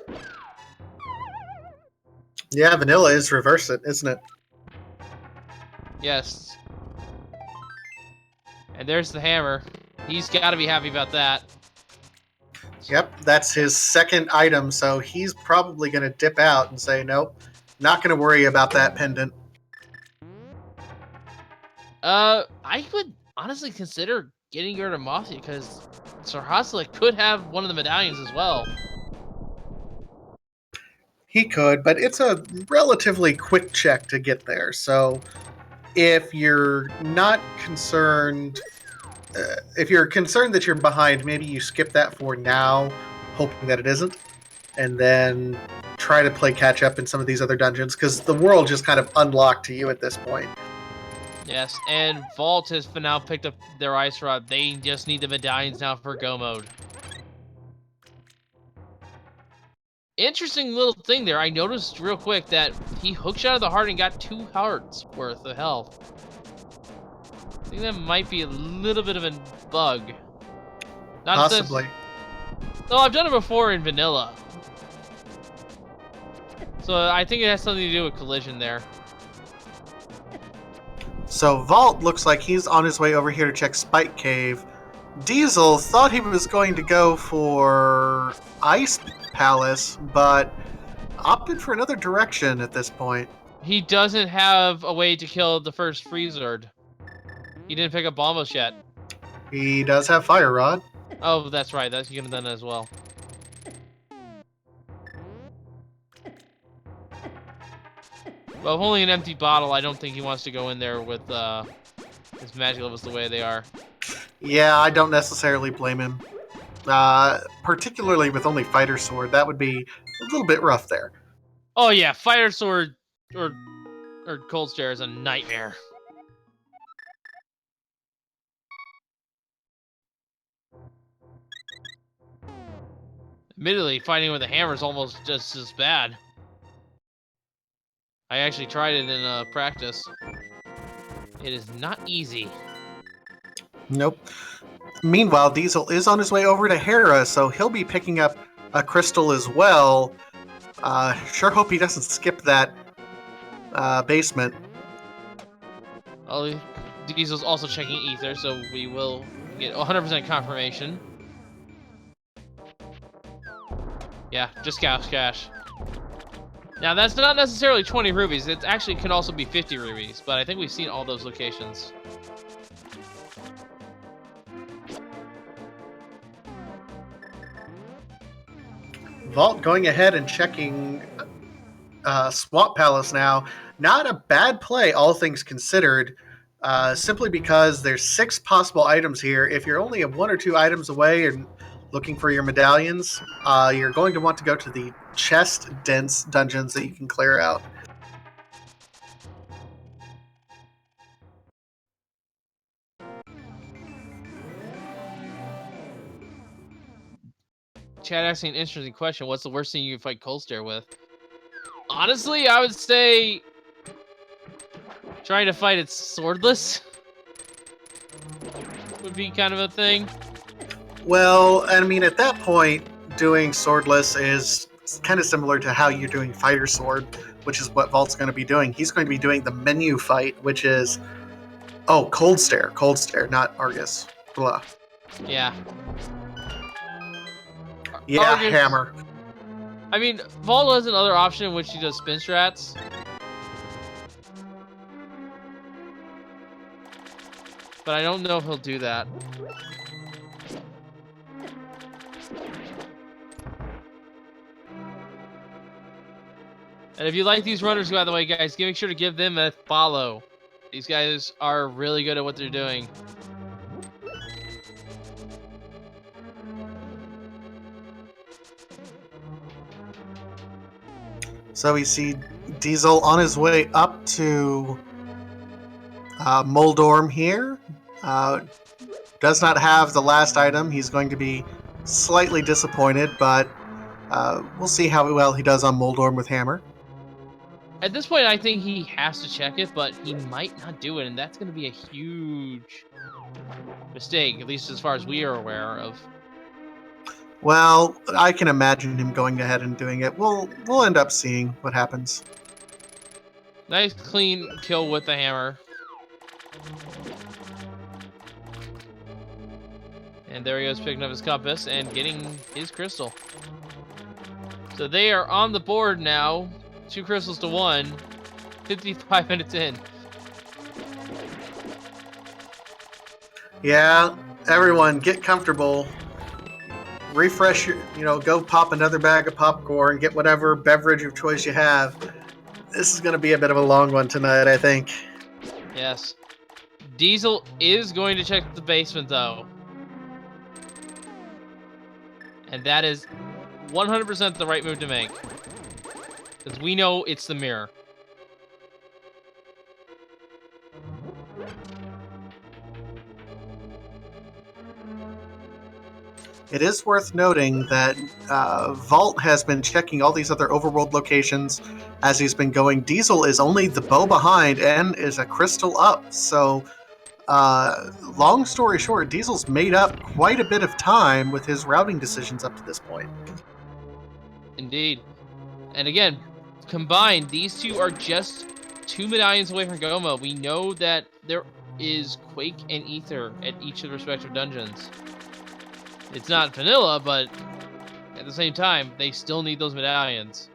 Yeah, Vanilla is reverse it, isn't it? Yes. And there's the hammer. He's got to be happy about that. Yep, that's his second item, so he's probably going to dip out and say, nope, not going to worry about that pendant. I would honestly consider getting rid of Mossy because Sir Haslik could have one of the medallions as well. He could, but it's a relatively quick check to get there, so if you're not concerned... if you're concerned that you're behind, maybe you skip that for now, hoping that it isn't, and then try to play catch up in some of these other dungeons, because the world just kind of unlocked to you at this point. Yes, and Vault has for now picked up their ice rod. They just need the medallions now for go mode. Interesting little thing there. I noticed real quick that he hookshot of the heart and got 2 hearts worth of health. I think that might be a little bit of a bug. Not Possibly. No, I've done it before in vanilla. So I think it has something to do with collision there. So Vault looks like he's on his way over here to check Spike Cave. Diesel thought he was going to go for Ice Palace, but opted for another direction at this point. He doesn't have a way to kill the first Freezard. He didn't pick up Bombos yet. He does have Fire Rod. Oh, that's right. That's you could have done that as well. But with only an empty bottle, I don't think he wants to go in there with his magic levels the way they are. Yeah, I don't necessarily blame him. Particularly with only Fighter Sword, that would be a little bit rough there. Oh yeah, Fire Sword or Cold Stare is a nightmare. Admittedly, fighting with a hammer is almost just as bad. I actually tried it in practice. It is not easy. Nope. Meanwhile, Diesel is on his way over to Hera, so he'll be picking up a crystal as well. Sure hope he doesn't skip that basement. Well, Diesel's also checking Ether, so we will get 100% confirmation. Yeah, just cash. Now, that's not necessarily 20 rubies. It actually can also be 50 rubies, but I think we've seen all those locations. Vault going ahead and checking Swamp Palace now. Not a bad play, all things considered, simply because there's 6 possible items here. If you're only 1 or 2 items away and looking for your medallions, you're going to want to go to the chest-dense dungeons that you can clear out. Chad asking an interesting question. What's the worst thing you can fight Cold Stare with? Honestly, I would say trying to fight it swordless would be kind of a thing. Well, I mean, at that point, doing swordless is kind of similar to how you're doing Fighter Sword, which is what Vault's going to be doing. He's going to be doing the menu fight, which is... Oh, Cold Stare, not Argus. Blah. Yeah. Yeah, Argus, hammer. I mean, Vault has another option in which he does spin strats. But I don't know if he'll do that. And if you like these runners, by the way, guys, make sure to give them a follow. These guys are really good at what they're doing. So we see Diesel on his way up to Moldorm here. Does not have the last item. He's going to be slightly disappointed, but we'll see how well he does on Moldorm with Hammer. At this point, I think he has to check it, but he might not do it, and that's going to be a huge mistake, at least as far as we are aware of. Well, I can imagine him going ahead and doing it. We'll end up seeing what happens. Nice clean kill with the hammer. And there he goes, picking up his compass and getting his crystal. So they are on the board now. 2 crystals to 1. 55 minutes in. Yeah, everyone, get comfortable. Refresh your, go pop another bag of popcorn, get whatever beverage of choice you have. This is going to be a bit of a long one tonight, I think. Yes. Diesel is going to check the basement, though. And that is 100% the right move to make. Because we know it's the mirror. It is worth noting that Vault has been checking all these other overworld locations as he's been going. Diesel is only the bow behind and is a crystal up. So, long story short, Diesel's made up quite a bit of time with his routing decisions up to this point. Indeed. And again, combined, these two are just 2 medallions away from Goma. We know that there is Quake and Ether at each of the respective dungeons. It's not vanilla, but at the same time, they still need those medallions.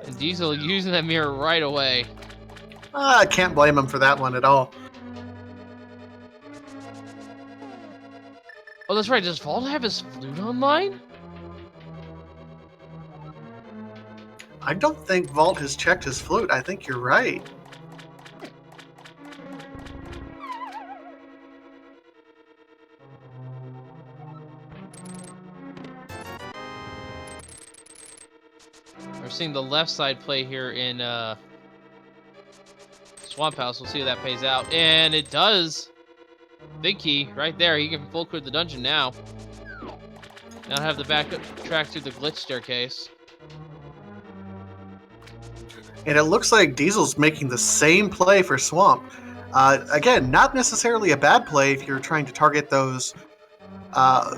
And Diesel using that mirror right away. I can't blame him for that one at all. Oh, that's right. Does Vault have his flute online? I don't think Vault has checked his flute. I think you're right. We're seeing the left side play here in Swamp House. We'll see if that pays out. And it does. Big key right there. He can full clear the dungeon now. Now have the backup track through the glitch staircase. And it looks like Diesel's making the same play for Swamp. Again, not necessarily a bad play if you're trying to target those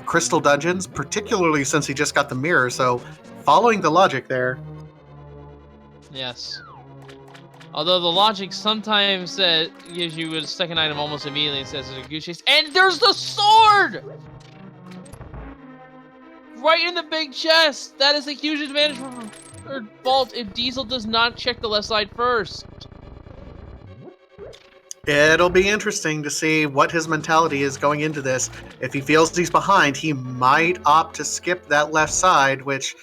crystal dungeons, particularly since he just got the mirror. So, following the logic there. Yes. Although the logic sometimes gives you a second item almost immediately and says it's a goose chase. And there's the sword! Right in the big chest! That is a huge advantage for Vault if Diesel does not check the left side first. It'll be interesting to see what his mentality is going into this. If he feels he's behind, he might opt to skip that left side, which,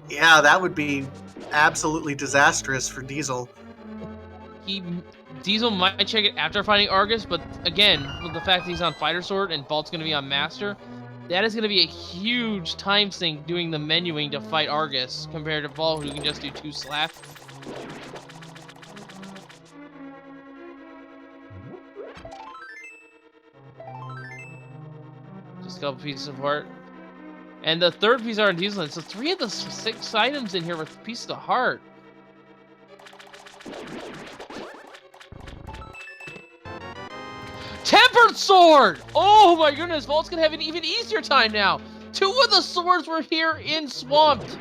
yeah, that would be absolutely disastrous for Diesel. Diesel might check it after fighting Argus, but again, with the fact that he's on Fighter Sword and Vault's going to be on Master, that is going to be a huge time sink doing the menuing to fight Argus compared to Vault, who can just do 2 slaps. Just a couple pieces of heart. And the third piece are in Diesel. So 3 of the 6 items in here with pieces of heart. Tempered sword! Oh my goodness, Vault's gonna have an even easier time now. 2 of the swords were here in Swamped.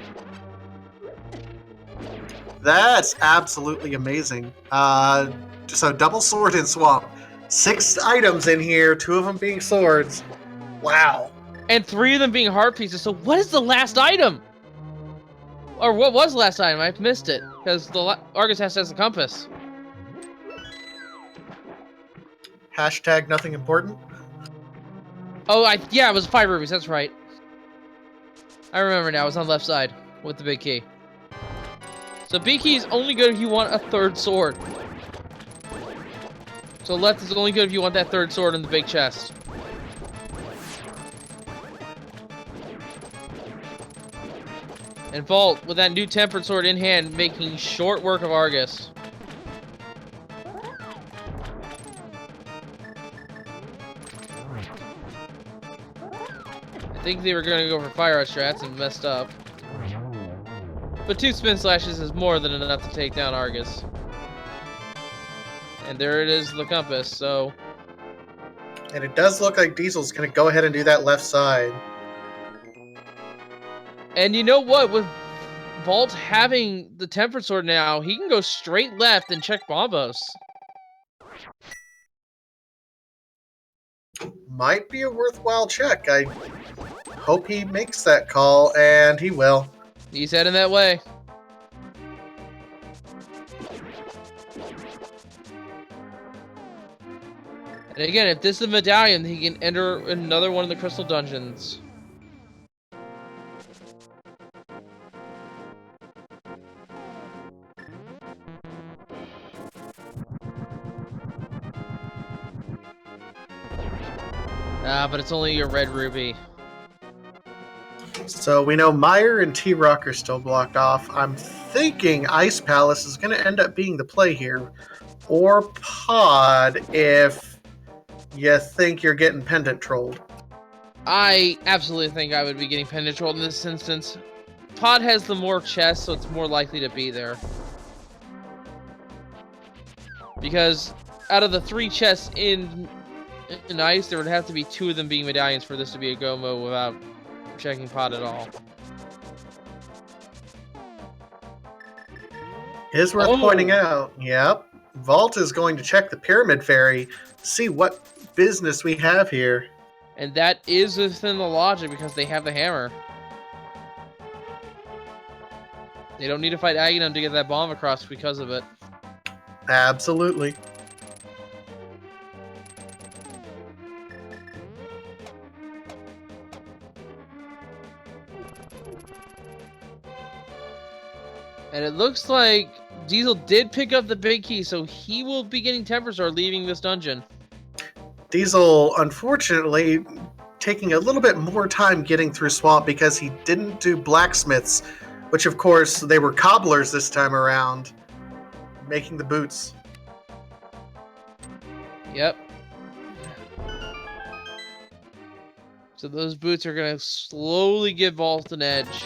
That's absolutely amazing. So double sword in Swamp. 6 items in here, 2 of them being swords. Wow. And 3 of them being heart pieces. So what is the last item? Or what was the last item? I've missed it. Because the Argus has the compass. Hashtag nothing important. Oh, yeah, it was 5 rubies. That's right. I remember now. It was on the left side with the big key. So big key is only good if you want a 3rd sword. So left is only good if you want that third sword in the big chest. And Vault, with that new tempered sword in hand, making short work of Argus. I think they were going to go for fire strats and messed up. But 2 spin slashes is more than enough to take down Argus. And there it is, the compass, so... And it does look like Diesel's going to go ahead and do that left side. And you know what? With Vault having the tempered sword now, he can go straight left and check Bombos. Might be a worthwhile check. I hope he makes that call, and he will. He's heading that way. And again, if this is a medallion, he can enter another one of the crystal dungeons. But it's only a red ruby. So we know Meyer and T-Rock are still blocked off. I'm thinking Ice Palace is going to end up being the play here. Or Pod if you think you're getting pendant trolled. I absolutely think I would be getting pendant trolled in this instance. Pod has the more chests, so it's more likely to be there. Because out of the 3 chests in Ice, there would have to be 2 of them being medallions for this to be a go mode without checking Pod at all. It is worth pointing out, yep, Vault is going to check the Pyramid Fairy, see what business we have here. And that is within the logic because they have the hammer. They don't need to fight Aghanim to get that bomb across because of it. Absolutely. And it looks like Diesel did pick up the big key, so he will be getting Tempered Sword leaving this dungeon. Diesel, unfortunately, taking a little bit more time getting through Swamp because he didn't do blacksmiths, which of course they were cobblers this time around, making the boots. Yep. So those boots are going to slowly give Vault an edge.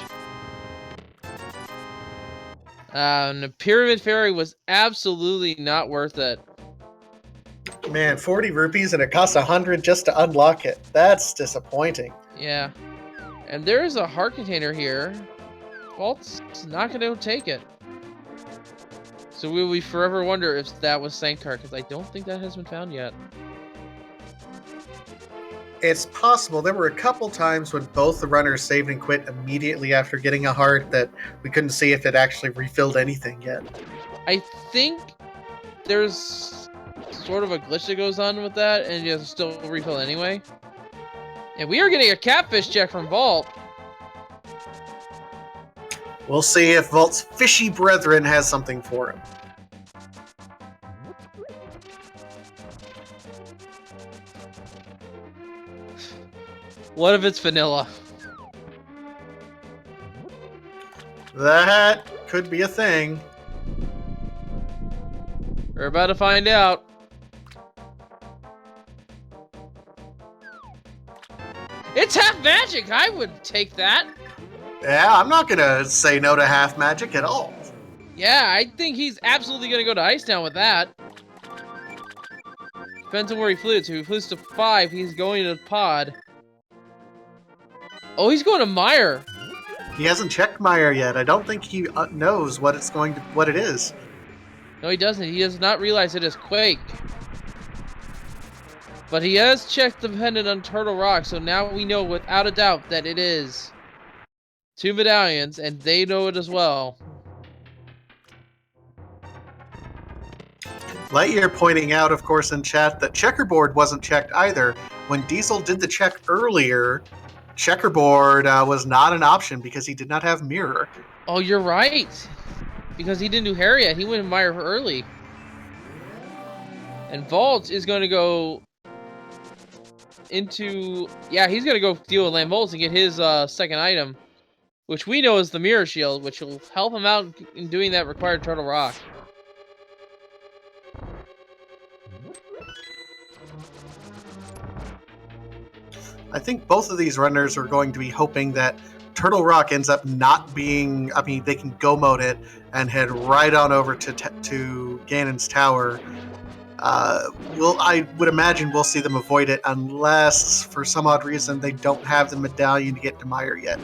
And the Pyramid Fairy was absolutely not worth it. Man, 40 rupees and it costs 100 just to unlock it. That's disappointing. Yeah. And there is a heart container here. Vault's not going to take it. So we will forever wonder if that was Sanctar, because I don't think that has been found yet. It's possible. There were a couple times when both the runners saved and quit immediately after getting a heart that we couldn't see if it actually refilled anything yet. I think there's sort of a glitch that goes on with that, and you still refill anyway. And we are getting a catfish check from Vault. We'll see if Vault's fishy brethren has something for him. What if it's vanilla? That could be a thing. We're about to find out. It's half magic! I would take that! Yeah, I'm not gonna say no to half magic at all. Yeah, I think he's absolutely gonna go to Ice Town with that. Depends on where he flew to. If he flew to 5, he's going to Pod. Oh, he's going to Meyer. He hasn't checked Meyer yet. I don't think he knows what it is. No, he doesn't. He does not realize it is Quake. But he has checked the pendant on Turtle Rock, so now we know without a doubt that it is 2 medallions, and they know it as well. Lightyear pointing out, of course, in chat that checkerboard wasn't checked either. When Diesel did the check earlier, checkerboard was not an option because he did not have mirror. Oh, you're right. Because he didn't do Harriet. He went to Meyer early. And Vault is going to go into... Yeah, he's going to go deal with Lambolts and get his second item, which we know is the Mirror Shield, which will help him out in doing that required Turtle Rock. I think both of these runners are going to be hoping that Turtle Rock ends up not being... I mean, they can go mode it and head right on over to Ganon's Tower. I would imagine we'll see them avoid it unless, for some odd reason, they don't have the medallion to get to Meyer yet.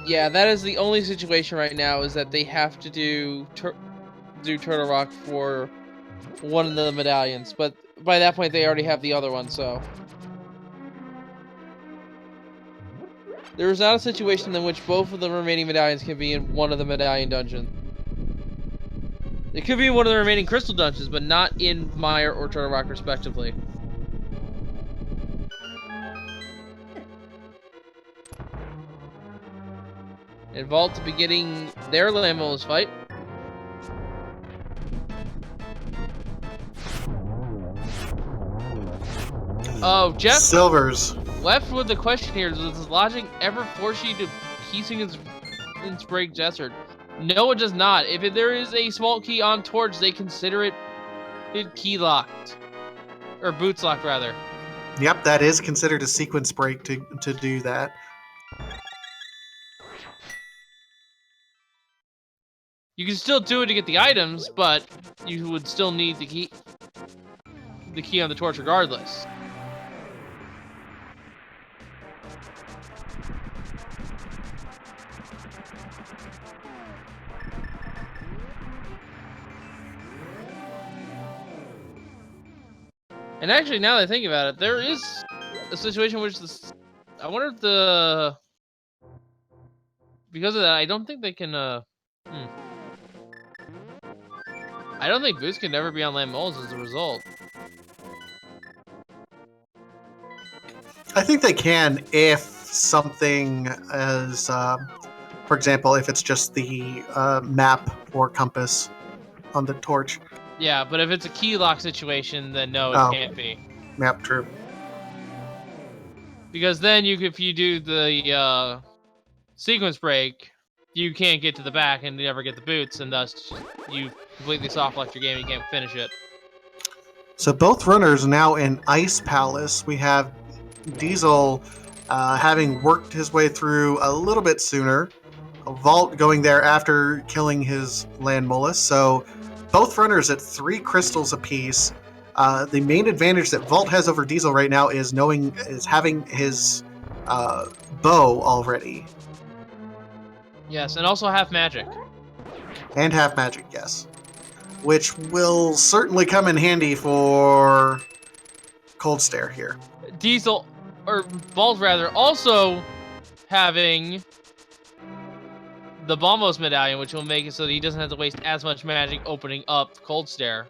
Yeah, that is the only situation right now, is that they have to do Turtle Rock for one of the medallions. But by that point, they already have the other one, so... There is not a situation in which both of the remaining medallions can be in one of the medallion dungeons. It could be in one of the remaining crystal dungeons, but not in Meyer or Turtle Rock, respectively. And Vault to be getting their Lambolts fight. Oh, Jeff Silvers. left with the question here: does logic ever force you to keysing and break Desert? No, it does not. If there is a small key on Torch, they consider it key locked. Or boots locked, rather. Yep, that is considered a sequence break to do that. You can still do it to get the items, but you would still need the key on the Torch regardless. And actually, now that I think about it, there is a situation in which this... I wonder if the... Because of that, I don't think they can, I don't think Boots can never be on Lambolts as a result. I think they can if something is, for example, if it's just the map or compass on the Torch. Yeah, but if it's a key lock situation, then no, it can't be. Map, true. Because then if you do the sequence break, you can't get to the back and never get the boots, and thus you completely soft locked your game and you can't finish it. So both runners now in Ice Palace. We have Diesel having worked his way through a little bit sooner. Vault going there after killing his land mollusk. So both runners at 3 crystals apiece. The main advantage that Vault has over Diesel right now is having his bow already. Yes, and also half magic. And half magic, yes. Which will certainly come in handy for Cold Stare here. Diesel, or Vault rather, also having the Bombos medallion, which will make it so that he doesn't have to waste as much magic opening up Cold Stare.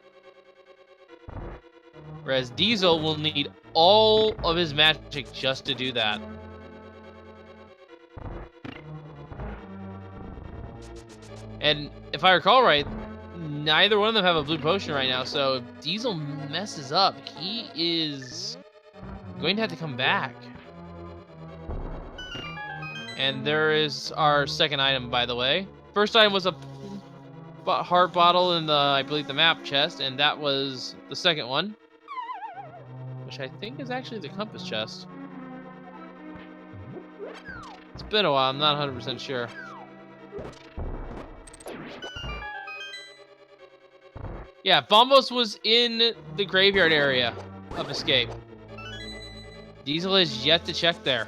Whereas Diesel will need all of his magic just to do that. And if I recall right, neither one of them have a blue potion right now, so if Diesel messes up, he is going to have to come back. And there is our second item, by the way. First item was a heart bottle in the, I believe, the map chest, and that was the second one, which I think is actually the compass chest. It's been a while, I'm not 100% sure. Yeah, Bombos was in the graveyard area of escape. Diesel is yet to check there.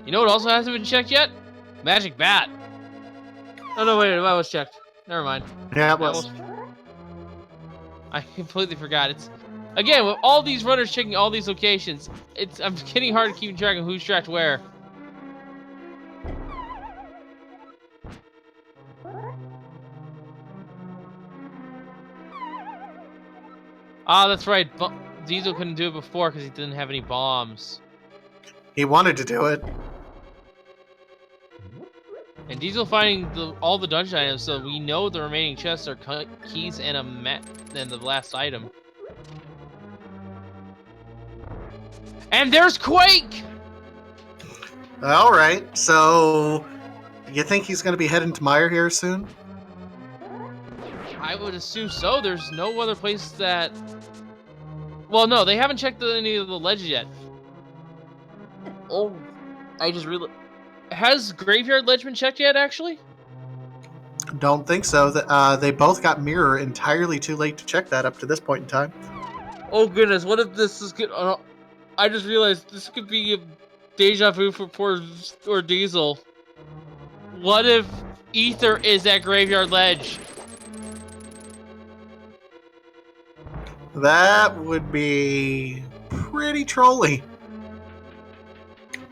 You know what also hasn't been checked yet? Magic Bat. Oh no, wait, that was checked. Never mind. Yeah, it was. I completely forgot. It's again with all these runners checking all these locations. I'm getting hard to keep track of who's tracked where. Ah, that's right. Diesel couldn't do it before because he didn't have any bombs. He wanted to do it. And Diesel finding all the dungeon items, so we know the remaining chests are keys and and the last item. And there's Quake! All right, so you think he's going to be heading to Meyer here soon? I would assume so. There's no other place that... Well, no, they haven't checked any of the ledges yet. Oh, I just really... Has Graveyard Ledge been checked yet, actually? Don't think so. They both got Mirror entirely too late to check that up to this point in time. Oh, goodness. What if this is good? I just realized this could be a deja vu for poor or Diesel. What if Ether is at Graveyard Ledge? That would be pretty trolly.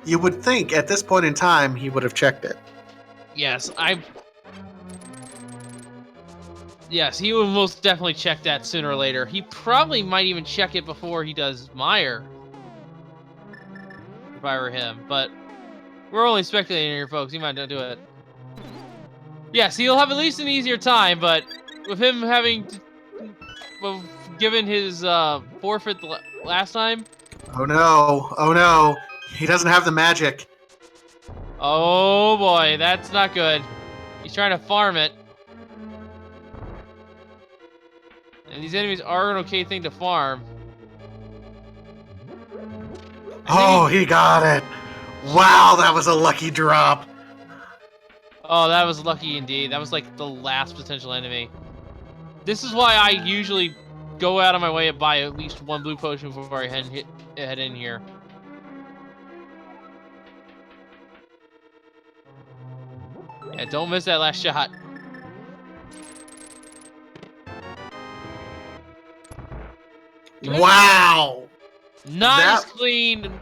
You would think at this point in time he would have checked it. Yes, Yes, he would most definitely check that sooner or later. He probably might even check it before he does Meyer. If I were him, but we're only speculating here, folks. He might not do it. Yes, he'll have at least an easier time, but with him having given his forfeit last time. Oh no! Oh no! He doesn't have the magic. Oh boy, that's not good. He's trying to farm it. And these enemies are an okay thing to farm. Oh, he got it! Wow, that was a lucky drop. Oh, that was lucky indeed. That was like the last potential enemy. This is why I usually go out of my way to buy at least one blue potion before I head in here. Yeah, don't miss that last shot. Wow! Nice, clean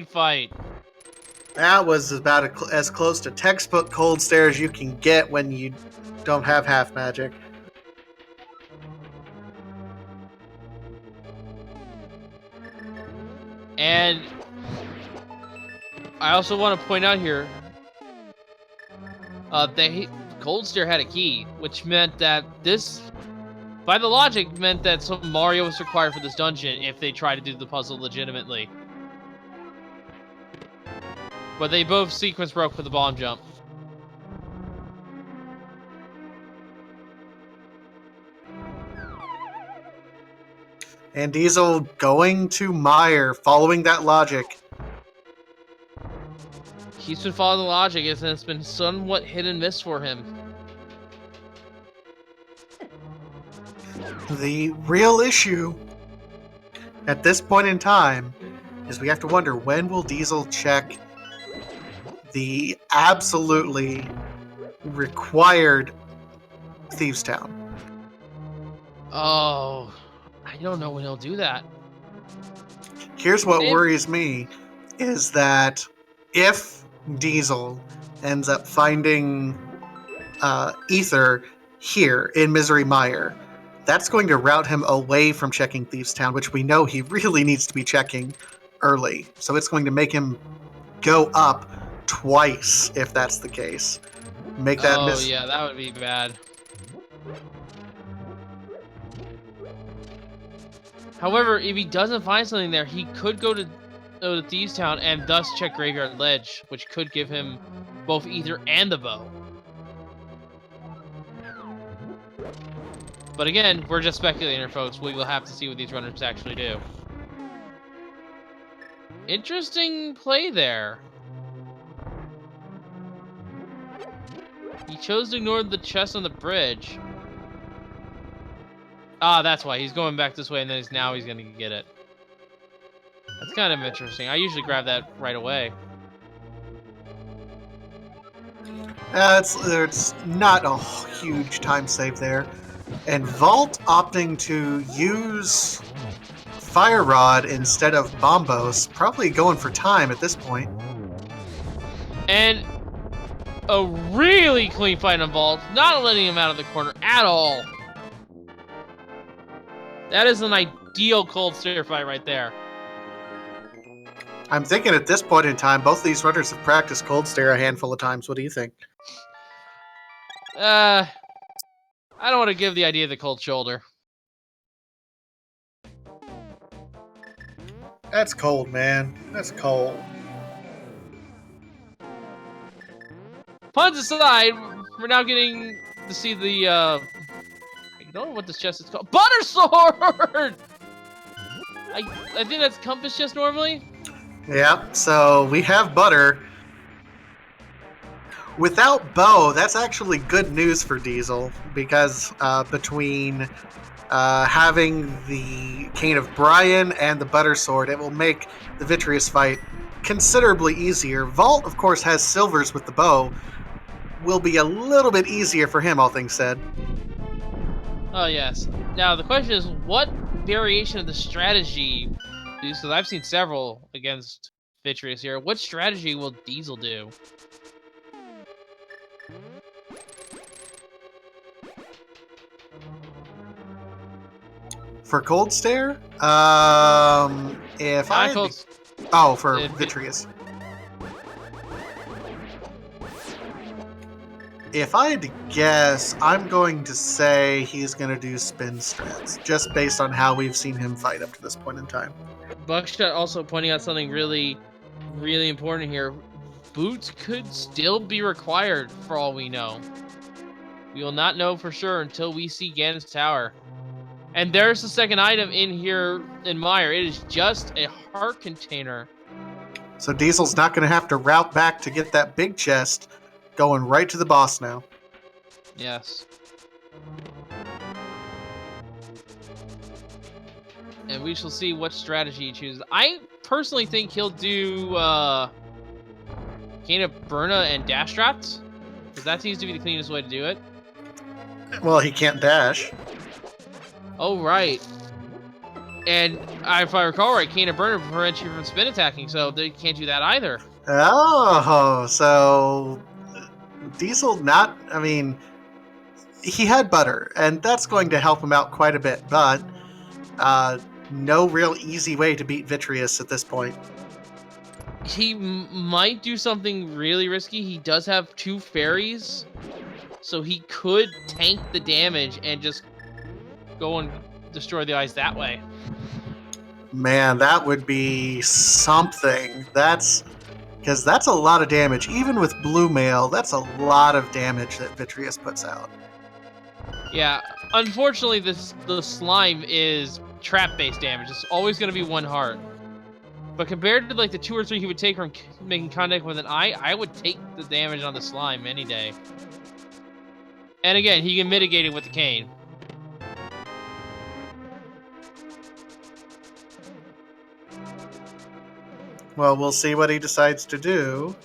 fight. That was about as close to textbook cold stare as you can get when you don't have half magic. And I also want to point out here, Cold Stare had a key, which meant that this, by the logic, meant that some Mario was required for this dungeon if they try to do the puzzle legitimately. But they both sequence broke for the bomb jump. And Diesel going to Meyer, following that logic. He's been following the logic, and it's been somewhat hit and miss for him. The real issue at this point in time is we have to wonder, when will Diesel check the absolutely required Thieves Town? Oh, I don't know when he'll do that. Here's what worries me, is that if Diesel ends up finding Ether here in Misery Mire, that's going to route him away from checking Thieves Town, which we know he really needs to be checking early. So it's going to make him go up twice if that's the case. Make that yeah, that would be bad. However, if he doesn't find something there, he could go to Thieves Town and thus check Graveyard Ledge, which could give him both Ether and the bow. But again, we're just speculating here, folks. We will have to see what these runners actually do. Interesting play there. He chose to ignore the chest on the bridge. Ah, that's why. He's going back this way, and then now he's going to get it. That's kind of interesting. I usually grab that right away. It's not a huge time save there. And Vault opting to use Fire Rod instead of Bombos, probably going for time at this point. And a really clean fight on Vault, not letting him out of the corner at all. That is an ideal Cold Stare fight right there. I'm thinking at this point in time, both of these runners have practiced Cold Stare a handful of times. What do you think? I don't want to give the idea the cold shoulder. That's cold, man. That's cold. Puns aside, we're now getting to see the, I don't know what this chest is called. Butter Sword! I think that's Compass chest normally. Yeah, so we have Butter. Without Bow, that's actually good news for Diesel, because between having the Cane of Brian and the Butter Sword, it will make the Vitreous fight considerably easier. Vault, of course, has silvers with the bow. Will be a little bit easier for him, all things said. Oh, yes. Now, the question is, what variation of the strategy, because I've seen several against Vitreous here, what strategy will Diesel do? For Cold Stare? If I... Cold... Oh, for Vitreous. If I had to guess, I'm going to say he's going to do spin strats, just based on how we've seen him fight up to this point in time. Buckshot also pointing out something really, really important here. Boots could still be required for all we know. We will not know for sure until we see Ganon's Tower. And there's the second item in here in Meyer. It is just a heart container. So Diesel's not going to have to route back to get that big chest, going right to the boss now. Yes. And we shall see what strategy he chooses. I personally think he'll do Cane of Burna and dash strats, because that seems to be the cleanest way to do it. Well, he can't dash. Oh, right. And if I recall right, Cane of Burna prevents you from spin attacking, so they can't do that either. Oh, so Diesel not... I mean, he had Butter, and that's going to help him out quite a bit, but no real easy way to beat Vitreous at this point. He might do something really risky. He does have 2 fairies, so he could tank the damage and just go and destroy the eyes that way. Man, that would be something. Because that's a lot of damage. Even with Blue Mail, that's a lot of damage that Vitreous puts out. Yeah, unfortunately, the slime is trap-based damage. It's always going to be 1 heart. But compared to like the 2 or 3 he would take from making contact with an eye, I would take the damage on the slime any day. And again, he can mitigate it with the cane. Well, we'll see what he decides to do.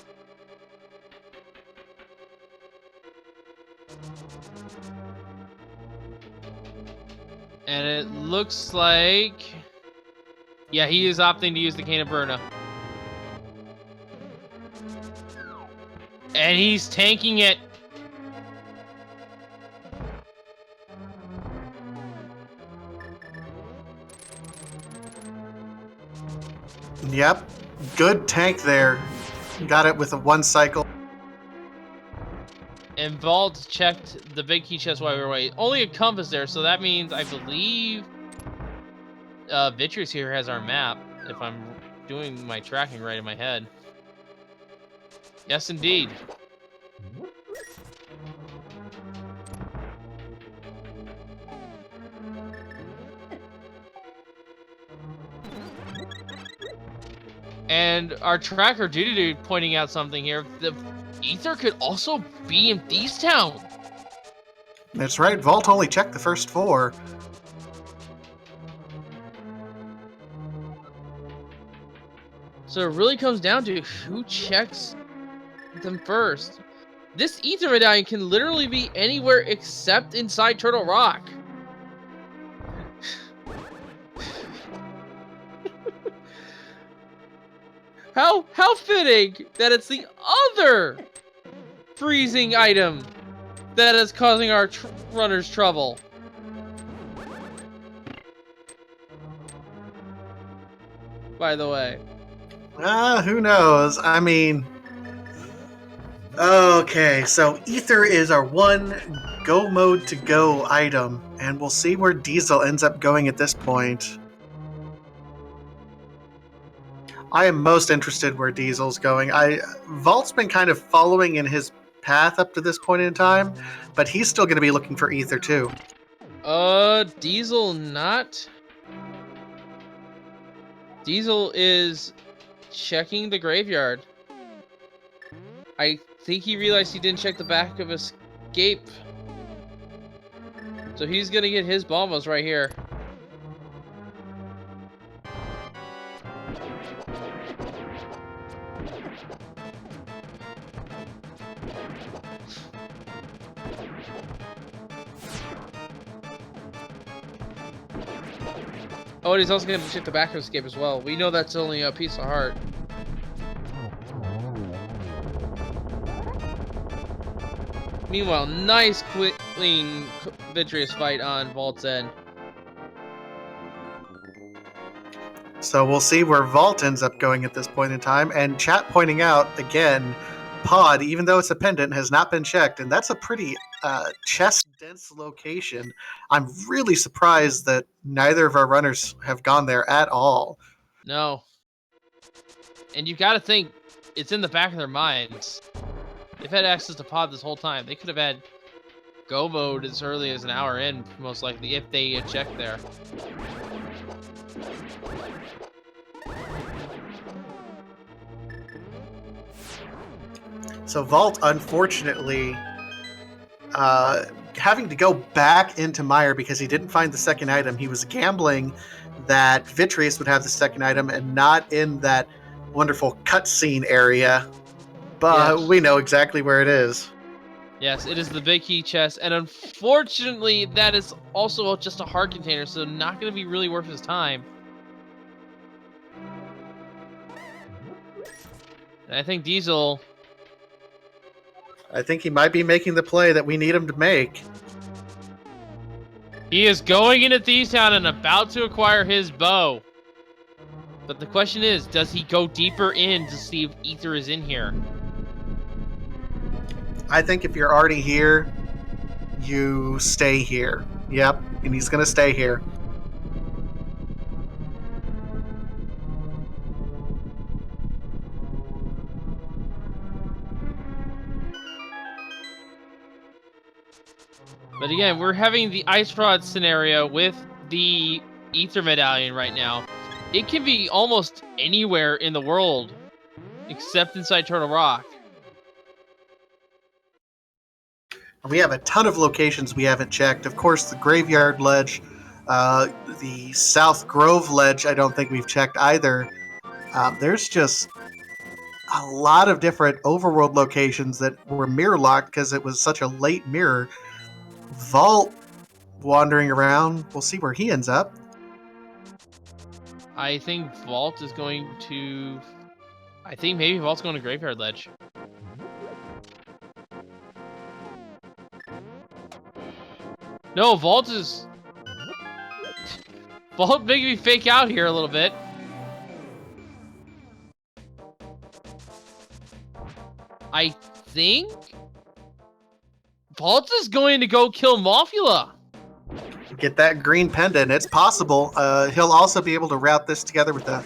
And it looks like... yeah, he is opting to use the Cane of Burna. And he's tanking it. Yep. Good tank there. Got it with a 1 cycle. And Vault checked the big key chest while we were away. Only a compass there, so that means I believe Vitreous here has our map, if I'm doing my tracking right in my head. Yes, indeed. And our tracker Doodoo pointing out something here. The Ether could also be in Thieves Town. That's right. Vault only checked the first 4. So it really comes down to who checks them first. This Ether medallion can literally be anywhere except inside Turtle Rock. How fitting that it's the other freezing item that is causing our runners trouble. By the way. Who knows? I mean, Okay, so Ether is our one go mode to go item, and we'll see where Diesel ends up going at this point. I am most interested where Diesel's going. Vault's been kind of following in his path up to this point in time, but he's still going to be looking for Ether too. Diesel not. Diesel is checking the graveyard. I think he realized he didn't check the back of escape. So he's gonna get his bombos right here. Oh, and he's also gonna check the back of escape as well. We know that's only a piece of heart. Meanwhile, nice, clean, victorious fight on Vault's end. So we'll see where Vault ends up going at this point in time. And chat pointing out, again, Pod, even though it's a pendant, has not been checked. And that's a pretty chest-dense location. I'm really surprised that neither of our runners have gone there at all. No. And you gotta think, it's in the back of their minds. They've had access to Pod this whole time. They could have had go mode as early as an hour in, most likely, if they had checked there. So Vault, unfortunately, having to go back into Mire because he didn't find the second item. He was gambling that Vitreous would have the second item and not in that wonderful cutscene area. But Yes. we know exactly where it is. Yes, it is the big key chest, and unfortunately, that is also just a heart container, so not going to be really worth his time. And I think Diesel... I think he might be making the play that we need him to make. He is going into Thieves Town and about to acquire his bow. But the question is, does he go deeper in to see if Ether is in here? I think if you're already here, you stay here. Yep, and he's going to stay here. But again, we're having the Ice Rod scenario with the Ether Medallion right now. It can be almost anywhere in the world, except inside Turtle Rock. We have a ton of locations we haven't checked. Of course, the Graveyard Ledge, the South Grove Ledge, I don't think we've checked either. There's just a lot of different overworld locations that were mirror locked because it was such a late mirror. Vault wandering around. We'll see where he ends up. I think Vault is going to... I think maybe Vault's going to Graveyard Ledge. No, Vault is... Vault making me fake out here a little bit. I think... Vault is going to go kill Mofula. Get that green pendant. It's possible. He'll also be able to route this together with a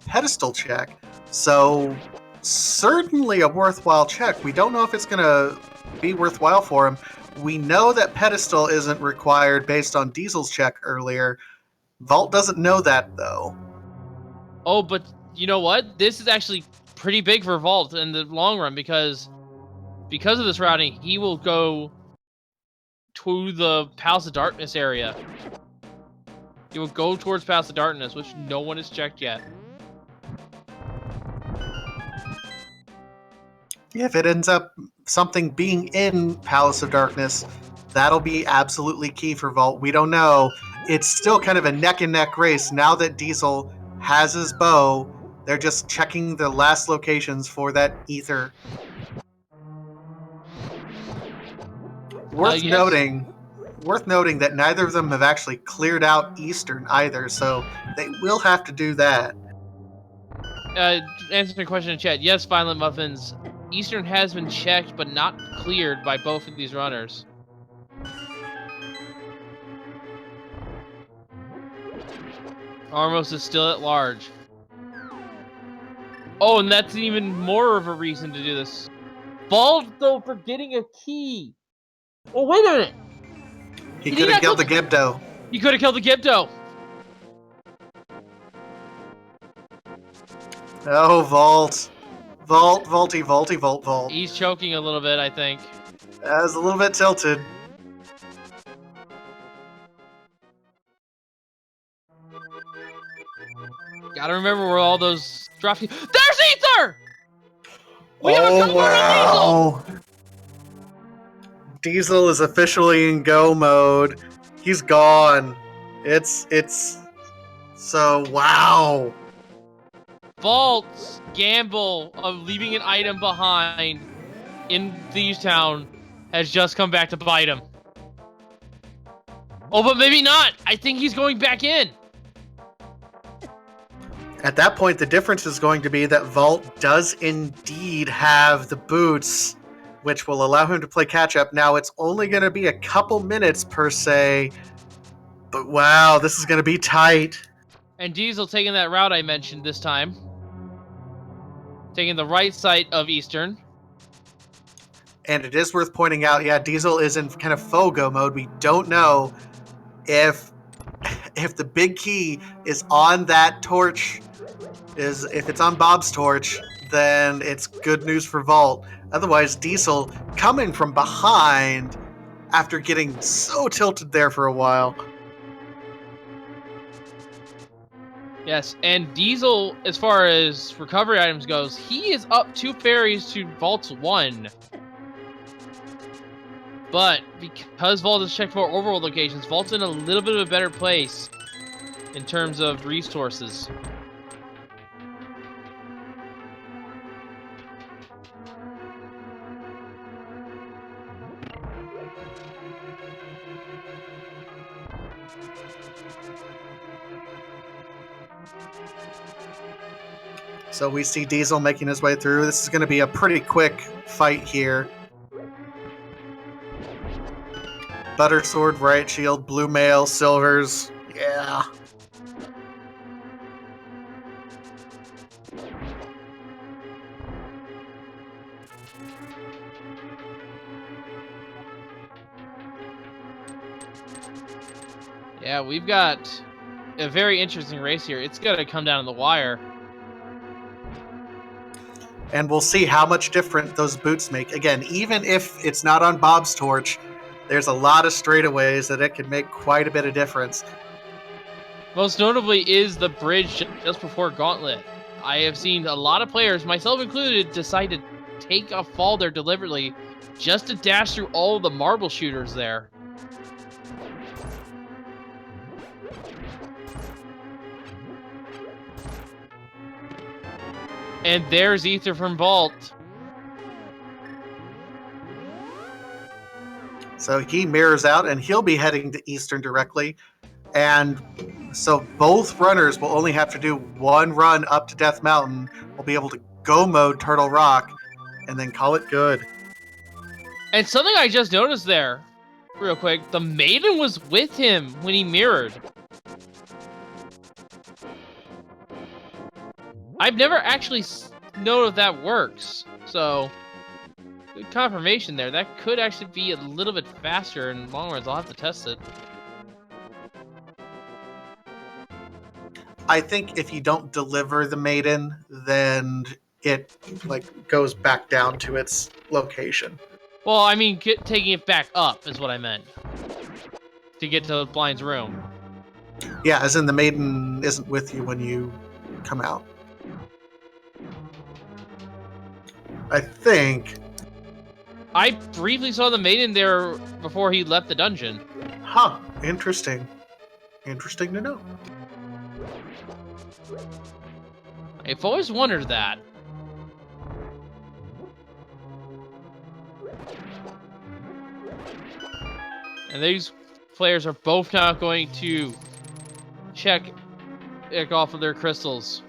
pedestal check. So, certainly a worthwhile check. We don't know if it's going to be worthwhile for him. We know that pedestal isn't required based on Diesel's check earlier. Vault doesn't know that, though. Oh, but you know what? This is actually pretty big for Vault in the long run because of this routing, he will go to the Palace of Darkness area. He will go towards Palace of Darkness, which no one has checked yet. If it ends up something being in Palace of Darkness, that'll be absolutely key for Vault. We don't know. It's still kind of a neck-and-neck race. Now that Diesel has his bow, they're just checking the last locations for that Ether. Worth noting that neither of them have actually cleared out Eastern either, so they will have to do that. Answering a question in chat. Yes, Violent Muffins. Eastern has been checked but not cleared by both of these runners. Armos is still at large. Oh, and that's even more of a reason to do this. Vault, though, for getting a key. Oh, wait a minute. He could have killed the Gibdo. He could have killed the Gibdo. Oh, Vault. Vault, Vaulty, Vaulty, Vault, Vault. He's choking a little bit, I think. That was a little bit tilted. Gotta remember where all those drop. There's Ether! We have a go mode on Diesel! Diesel is officially in go mode. He's gone. It's so wow. Vault's gamble of leaving an item behind in Thieves Town has just come back to bite him. Oh, but maybe not. I think he's going back in. At that point, the difference is going to be that Vault does indeed have the boots, which will allow him to play catch-up. Now, it's only going to be a couple minutes per se, but wow, this is going to be tight. And Diesel taking that route I mentioned this time. Taking the right side of Eastern. And it is worth pointing out, yeah, Diesel is in kind of FOGO mode. We don't know if the big key is on that torch, if it's on Bob's torch, then it's good news for Vault. Otherwise, Diesel coming from behind after getting so tilted there for a while. Yes, and Diesel, as far as recovery items goes, he is up 2 fairies to Vault's 1. But because Vault has checked more overworld locations, Vault's in a little bit of a better place in terms of resources. So we see Diesel making his way through. This is going to be a pretty quick fight here. Butter Sword, Riot Shield, Blue Mail, Silvers. Yeah. Yeah, we've got a very interesting race here. It's going to come down to the wire. And we'll see how much different those boots make. Again, even if it's not on Bob's torch, there's a lot of straightaways that it can make quite a bit of difference. Most notably is the bridge just before Gauntlet. I have seen a lot of players, myself included, decide to take a fall there deliberately just to dash through all of the marble shooters there. And there's Ether from Vault. So he mirrors out, and he'll be heading to Eastern directly. And so both runners will only have to do one run up to Death Mountain. We'll be able to go mode Turtle Rock and then call it good. And something I just noticed there, real quick, the Maiden was with him when he mirrored. I've never actually known if that works, so good confirmation there. That could actually be a little bit faster in long runs. I'll have to test it. I think if you don't deliver the Maiden, then it goes back down to its location. Well, I mean, taking it back up is what I meant. To get to Blind's room. Yeah, as in the Maiden isn't with you when you come out. I think. I briefly saw the Maiden there before he left the dungeon. Huh. Interesting. Interesting to know. I've always wondered that. And these players are both now going to check off of their crystals.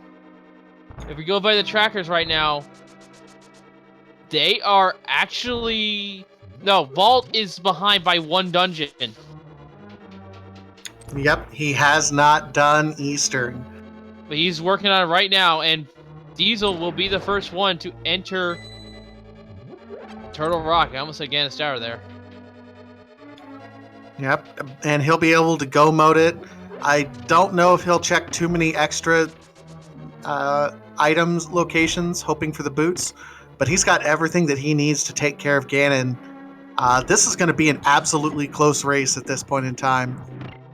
If we go by the trackers right now, They are actually... No, Vault is behind by 1 dungeon. Yep, he has not done Eastern. But he's working on it right now, and Diesel will be the first one to enter Turtle Rock. I almost said Ganis Tower there. Yep, and he'll be able to go mode it. I don't know if he'll check too many extra items locations, hoping for the boots, but he's got everything that he needs to take care of Ganon. This is going to be an absolutely close race at this point in time.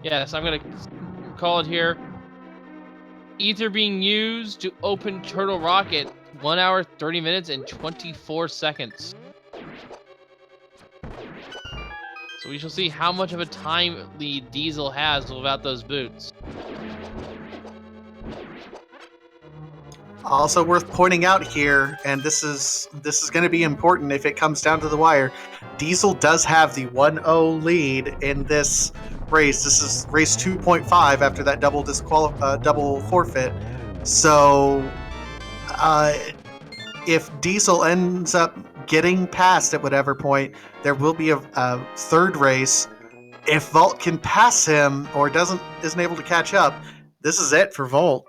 Yes, I'm going to call it here. Ether being used to open Turtle Rock at 1 hour, 30 minutes, and 24 seconds. So we shall see how much of a time lead Diesel has without those boots. Also worth pointing out here, and this is going to be important if it comes down to the wire, Diesel does have the 1-0 lead in this race. This is race 2.5 after that double forfeit. So if Diesel ends up getting past at whatever point, there will be a third race. If Vault can pass him or isn't able to catch up, this is it for Vault.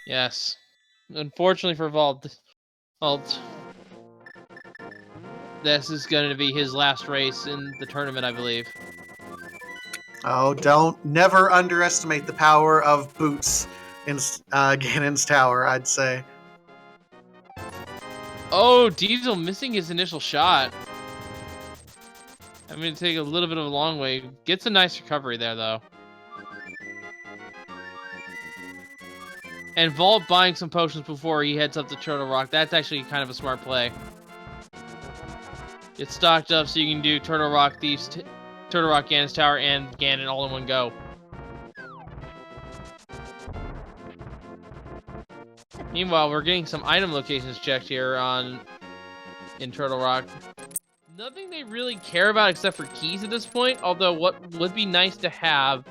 Yes. Unfortunately for Vault, this is going to be his last race in the tournament, I believe. Oh, never underestimate the power of boots in Ganon's Tower, I'd say. Oh, Diesel missing his initial shot. I'm going to take a little bit of a long way. Gets a nice recovery there, though. And Vault buying some potions before he heads up to Turtle Rock. That's actually kind of a smart play. Get stocked up so you can do Turtle Rock Thieves, Turtle Rock Ganis Tower, and Ganon all in one go. Meanwhile, we're getting some item locations checked here in Turtle Rock. Nothing they really care about except for keys at this point, although what would be nice to have,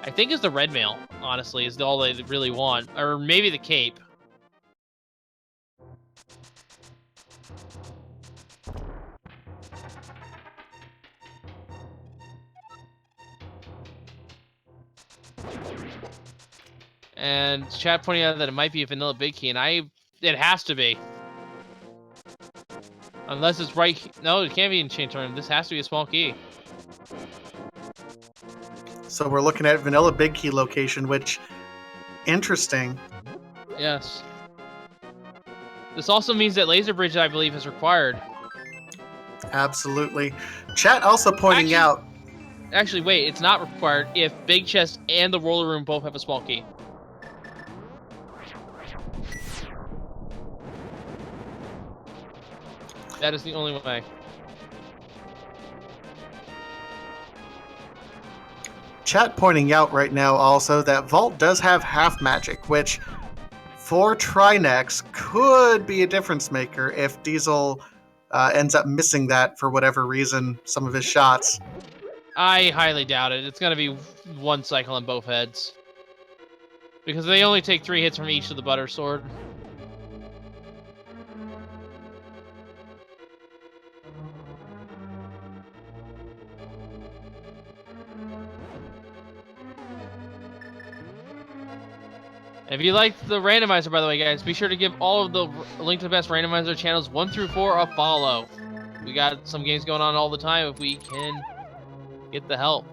I think, is the red mail, honestly, is all they really want. Or maybe the cape. And chat pointing out that it might be a vanilla big key, and it has to be. Unless it's right... No, it can't be in chain tournament. This has to be a small key. So we're looking at vanilla big key location, which... Interesting. Yes. This also means that laser bridge, I believe, is required. Absolutely. Chat also pointing out... Actually, wait, it's not required if Big Chest and the Roller Room both have a small key. That is the only way. Chat pointing out right now also that Vault does have half magic, which for Trinex could be a difference maker if Diesel ends up missing that for whatever reason, some of his shots. I highly doubt it. It's going to be one cycle on both heads. Because they only take 3 hits from each of the Butter Sword. If you like the randomizer, by the way, guys, be sure to give all of the Link to the Best randomizer channels 1 through 4 a follow. We got some games going on all the time if we can get the help.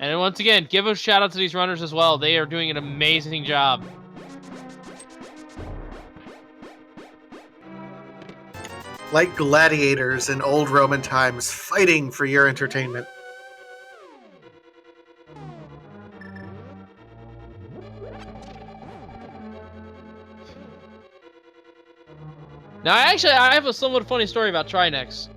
And once again, give a shout out to these runners as well. They are doing an amazing job. Like gladiators in old Roman times, fighting for your entertainment. Now, actually, I have a somewhat funny story about Trinex.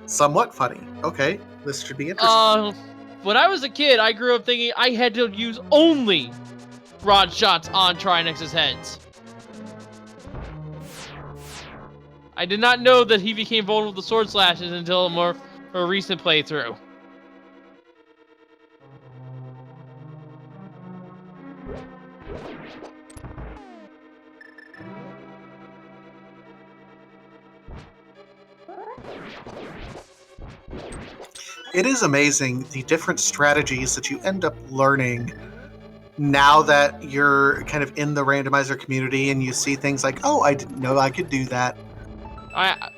Somewhat funny. Okay, this should be interesting. When I was a kid, I grew up thinking I had to use only rod shots on Trinex's heads. I did not know that he became vulnerable to sword slashes until a more recent playthrough. It is amazing the different strategies that you end up learning now that you're kind of in the randomizer community and you see things like, oh, I didn't know I could do that.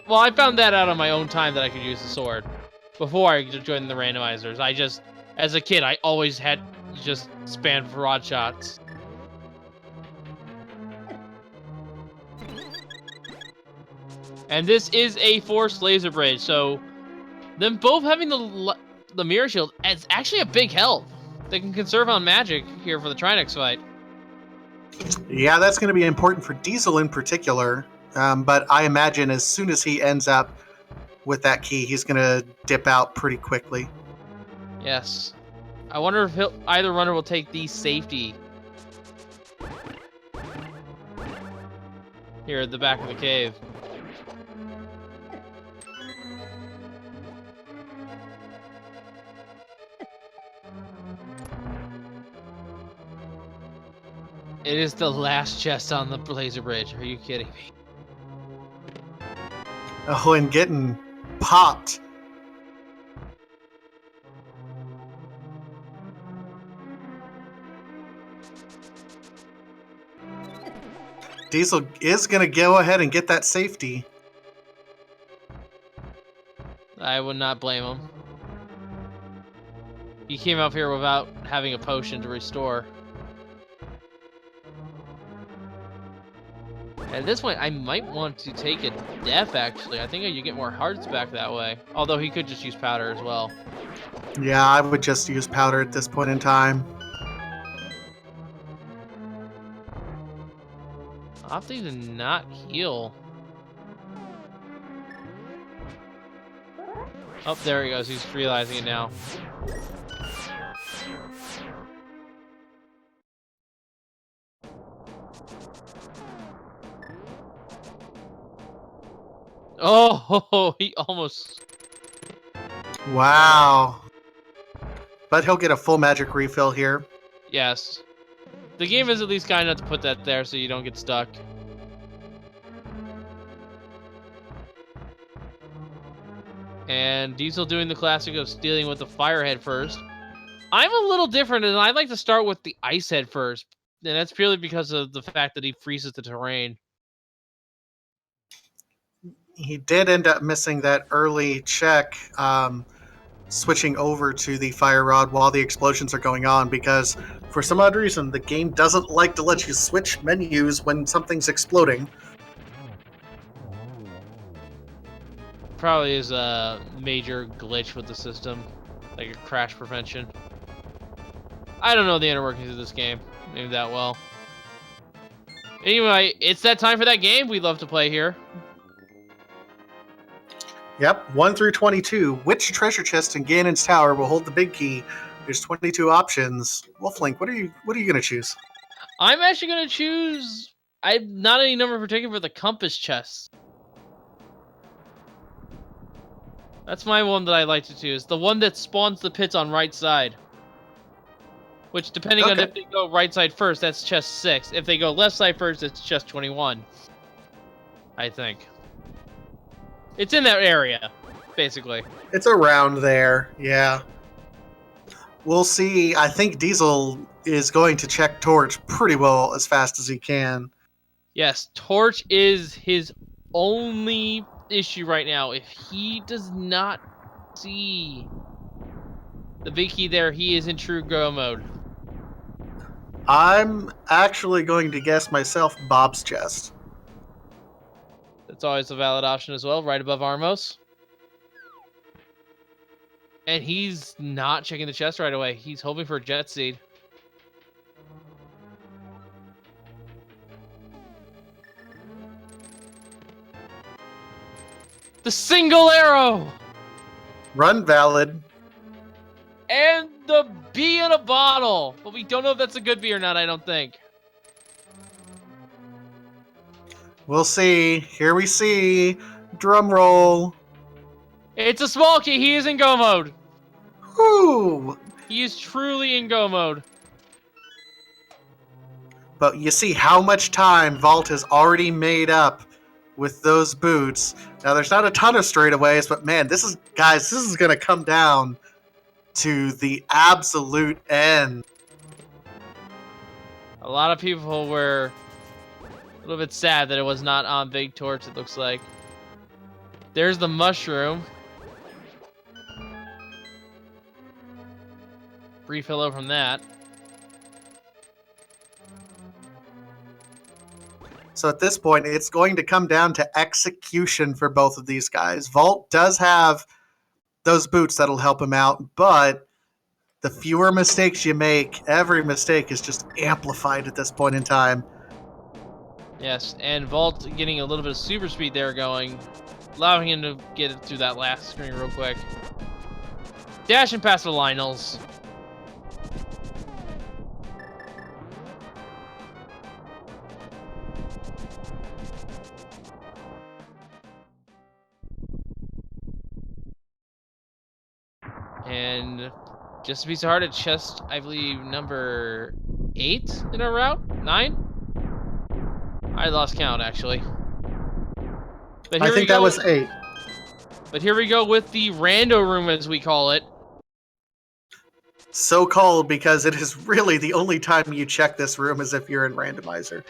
Well, I found that out on my own time that I could use the sword before I joined the randomizers. As a kid, I always had just spam for rod shots. And this is a forced laser bridge, so them both having the mirror shield is actually a big help. They can conserve on magic here for the Trinex fight. Yeah, that's going to be important for Diesel in particular. But I imagine as soon as he ends up with that key, he's going to dip out pretty quickly. Yes. I wonder if either runner will take the safety here at the back of the cave. It is the last chest on the laser bridge. Are you kidding me? Oh, and getting popped. Diesel is going to go ahead and get that safety. I would not blame him. He came up here without having a potion to restore. At this point, I might want to take a death, actually. I think you get more hearts back that way. Although he could just use powder as well. Yeah, I would just use powder at this point in time. Opting to not heal. Oh, there he goes. He's realizing it now. Oh, he almost... Wow. But he'll get a full magic refill here. Yes. The game is at least kind enough to put that there so you don't get stuck. And Diesel doing the classic of stealing with the fire head first. I'm a little different, and I like to start with the ice head first. And that's purely because of the fact that he freezes the terrain. He did end up missing that early check, switching over to the fire rod while the explosions are going on, because for some odd reason the game doesn't like to let you switch menus when something's exploding. Probably is a major glitch with the system, like a crash prevention. I don't know the inner workings of this game maybe that well. Anyway, it's that time for that game we love to play here. Yep, 1 through 22. Which treasure chest in Ganon's tower will hold the big key? There's 22 options. Wolflink, what are you going to choose? I'm actually going to choose... I'm not any number in particular for the compass chest. That's my one that I like to choose. The one that spawns the pits on right side. Which, depending on if they go right side first, that's chest 6. If they go left side first, it's chest 21. I think. It's in that area, basically. It's around there, yeah. We'll see. I think Diesel is going to check Torch pretty well as fast as he can. Yes, Torch is his only issue right now. If he does not see the big key there, he is in true go mode. I'm actually going to guess myself Bob's chest. That's always a valid option as well, right above Armos. And he's not checking the chest right away. He's hoping for a jet seed. The single arrow! Run valid. And the bee in a bottle! But we don't know if that's a good bee or not, I don't think. We'll see. Here we see. Drum roll. It's a small key. He is in go mode. Whoo! He is truly in go mode. But you see how much time Vault has already made up with those boots. Now, there's not a ton of straightaways, but man, this is going to come down to the absolute end. A lot of people were a little bit sad that it was not on Big Torch, it looks like. There's the mushroom. Brief hello from that. So at this point, it's going to come down to execution for both of these guys. Vault does have those boots that'll help him out, but the fewer mistakes you make, every mistake is just amplified at this point in time. Yes, and Vault getting a little bit of super speed there going, allowing him to get it through that last screen real quick. Dashing past the Lionels. And just a piece of heart at chest, I believe, number 8 in our route? 9? I lost count, actually. But I think that was 8. But here we go with the rando room, as we call it. So called because it is really the only time you check this room is if you're in Randomizer.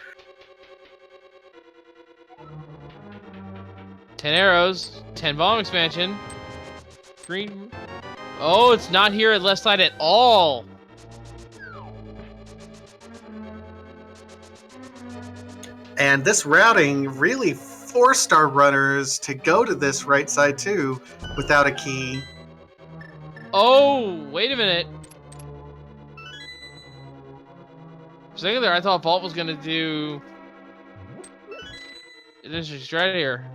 10 arrows, 10 bomb expansion. Green. Oh, it's not here at left side at all. And this routing really forced our runners to go to this right side too without a key. Oh, wait a minute. For a second there, I thought Vault was going to do... It's right here.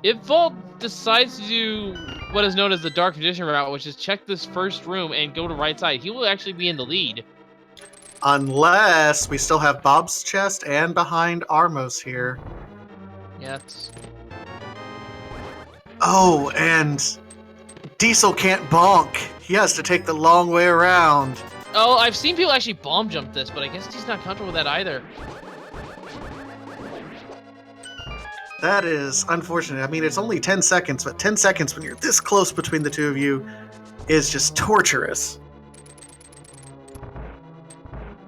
If Vault decides to do what is known as the Dark Condition route, which is check this first room and go to right side, he will actually be in the lead. Unless we still have Bob's chest and behind Armos here. Yes. Oh, and SDiezal can't bonk. He has to take the long way around. Oh, I've seen people actually bomb jump this, but I guess he's not comfortable with that either. That is unfortunate. I mean, it's only 10 seconds, but 10 seconds when you're this close between the two of you is just torturous.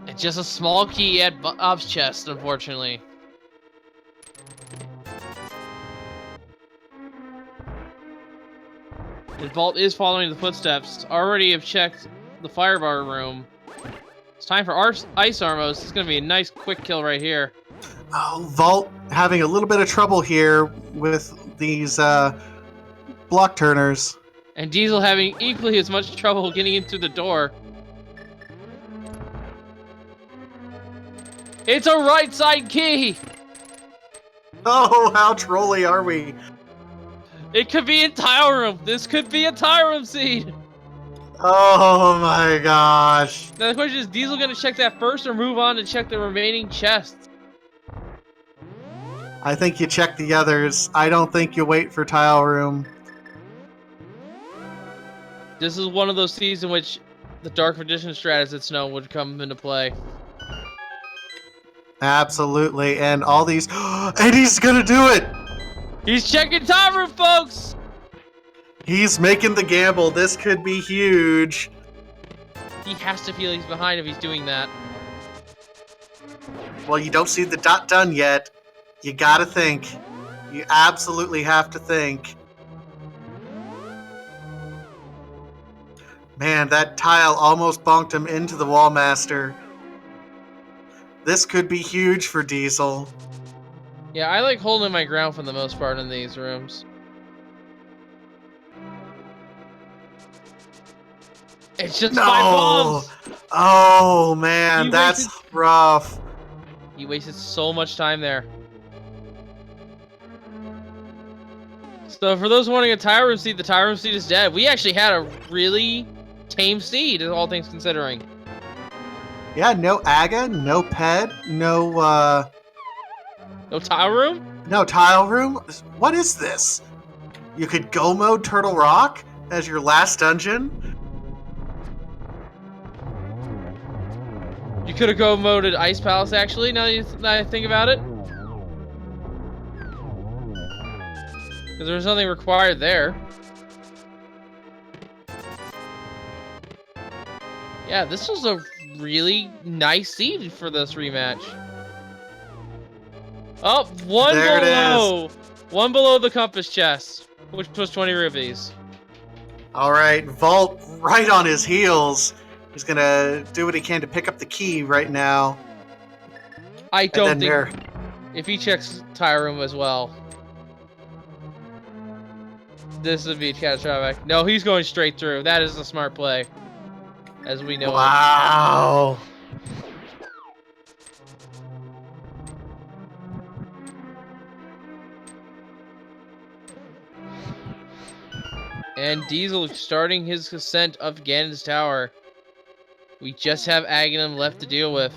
It's just a small key at Bob's chest, unfortunately. The Vault is following the footsteps. Already have checked the firebar room. It's time for Ice Armos. It's going to be a nice quick kill right here. Oh, Vault having a little bit of trouble here with these block turners. And SDiezal having equally as much trouble getting into the door. It's a right side key! Oh, how trolly are we? It could be a tile room. This could be a tile room seed. Oh my gosh. Now the question is, SDiezal going to check that first or move on to check the remaining chests? I think you check the others. I don't think you wait for tile room. This is one of those seeds in which the Dark Magician strat, as it's known, would come into play. Absolutely, and all these... And he's gonna do it! He's checking tile room, folks! He's making the gamble. This could be huge. He has to feel he's behind if he's doing that. Well, you don't see the dot done yet. You gotta think. You absolutely have to think. Man, that tile almost bonked him into the Wallmaster. This could be huge for SDiezal. Yeah, I like holding my ground for the most part in these rooms. It's just 5 bombs! Oh, man, that's rough. He wasted so much time there. So for those wanting a tile room seed, the tile room seed is dead. We actually had a really tame seed, all things considering. Yeah, no Aga, no Ped, no No tile room? No tile room? What is this? You could go mode Turtle Rock as your last dungeon? You could have go-moded Ice Palace, actually, now that I think about it. Because there was nothing required there. Yeah, this was a really nice seed for this rematch. Oh, one There below. it is. One below the compass chest, which was 20 rupees. All right, Vault right on his heels. He's gonna do what he can to pick up the key right now. I And don't then think there. if he checks tire room as well, this would be catastrophic. No, he's going straight through. That is a smart play, as we know it. Wow. And Diesel starting his ascent of Ganon's tower. We just have Aghanim left to deal with.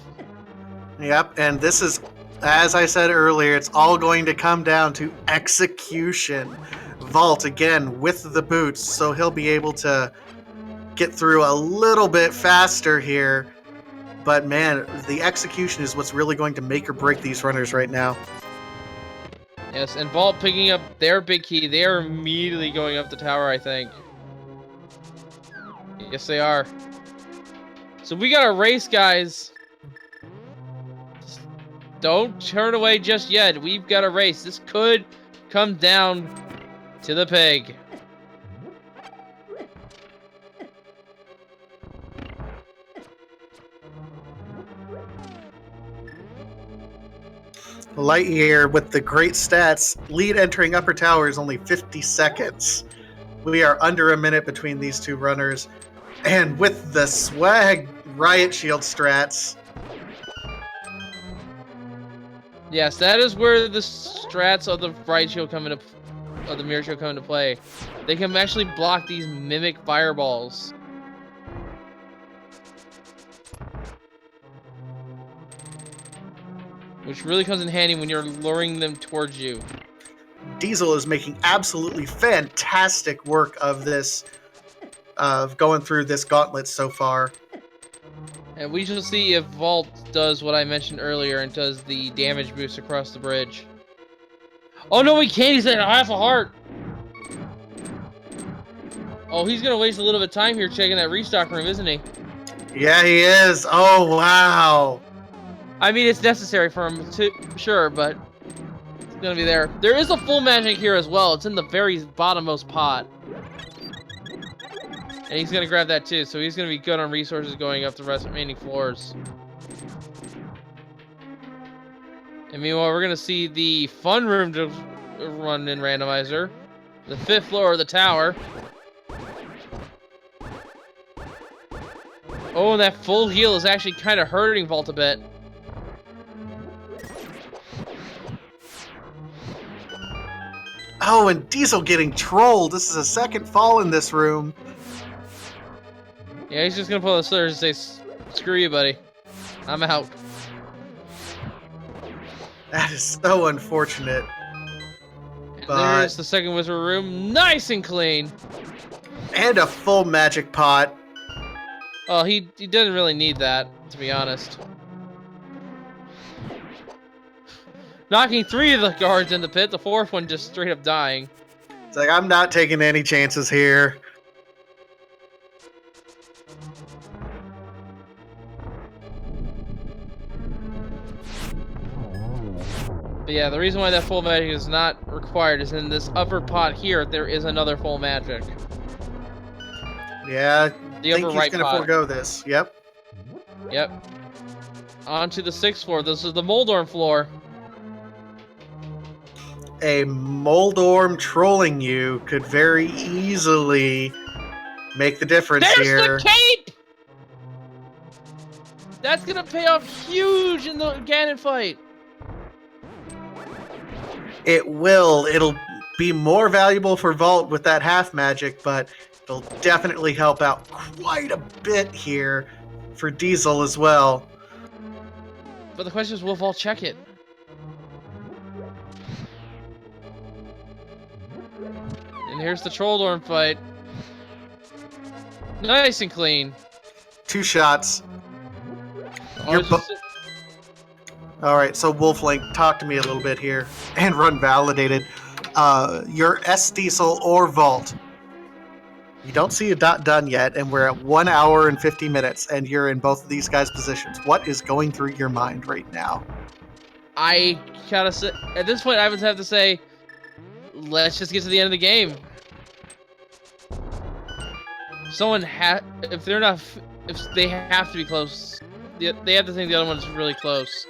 Yep, and this is, as I said earlier, it's all going to come down to execution. Vault, again, with the boots, so he'll be able to get through a little bit faster here. But man, the execution is what's really going to make or break these runners right now. Yes, and Vault picking up their big key. They are immediately going up the tower, I think. Yes, they are. So we got a race, guys. Just don't turn away just yet. We've got a race. This could come down to the pig. Lightyear with the great stats, lead entering upper tower is only 50 seconds. We are under a minute between these two runners. And with the swag riot shield strats. Yes, that is where the strats of the Riot Shield come into, of the Mirror Shield come into play. They can actually block these mimic fireballs. Which really comes in handy when you're luring them towards you. Diesel is making absolutely fantastic work of this, of going through this gauntlet so far. And we shall see if Vault does what I mentioned earlier and does the damage boost across the bridge. Oh no, he can't. He's at half a heart. Oh, he's gonna waste a little bit of time here checking that restock room, isn't he? Yeah, he is. Oh, wow. I mean, it's necessary for him to, sure, but it's gonna be there. There is a full magic here as well. It's in the very bottommost pot. And he's gonna grab that too, so he's gonna be good on resources going up the remaining floors. And meanwhile, we're gonna see the fun room to run in Randomizer. The 5th floor of the tower. Oh, and that full heal is actually kind of hurting Vault a bit. Oh, and Diesel getting trolled. This is a second fall in this room. Yeah, he's just gonna pull the slurs and say, screw you, buddy. I'm out. That is so unfortunate. And But there's the second wizard room. Nice and clean. and a full magic pot. Oh, he doesn't really need that, to be honest. Knocking 3 of the guards in the pit, the 4th one just straight up dying. It's like, I'm not taking any chances here. But yeah, the reason why that full magic is not required is in this upper pot here, there is another full magic. Yeah, The I think upper he's right going to pot. forego this. Yep. Yep. On to the 6th floor. This is the Moldorm floor. A Moldorm trolling you could very easily make the difference There's here. the cape! That's gonna pay off huge in the Ganon fight. It will. It'll be more valuable for Vault with that half magic, but it'll definitely help out quite a bit here for Diesel as well. But the question is, will Vault check it? And here's the Trolldorm fight. Nice and clean. 2 shots. You're all right, so Wolflink, talk to me a little bit here, and Run Validated. Your SDiezal or Vault. You don't see a dot done yet, and we're at 1 hour and 50 minutes, and you're in both of these guys' positions. What is going through your mind right now? I gotta say, at this point, I would have to say, let's just get to the end of the game. If they're not, if they have to be close, they have to think the other one's really close.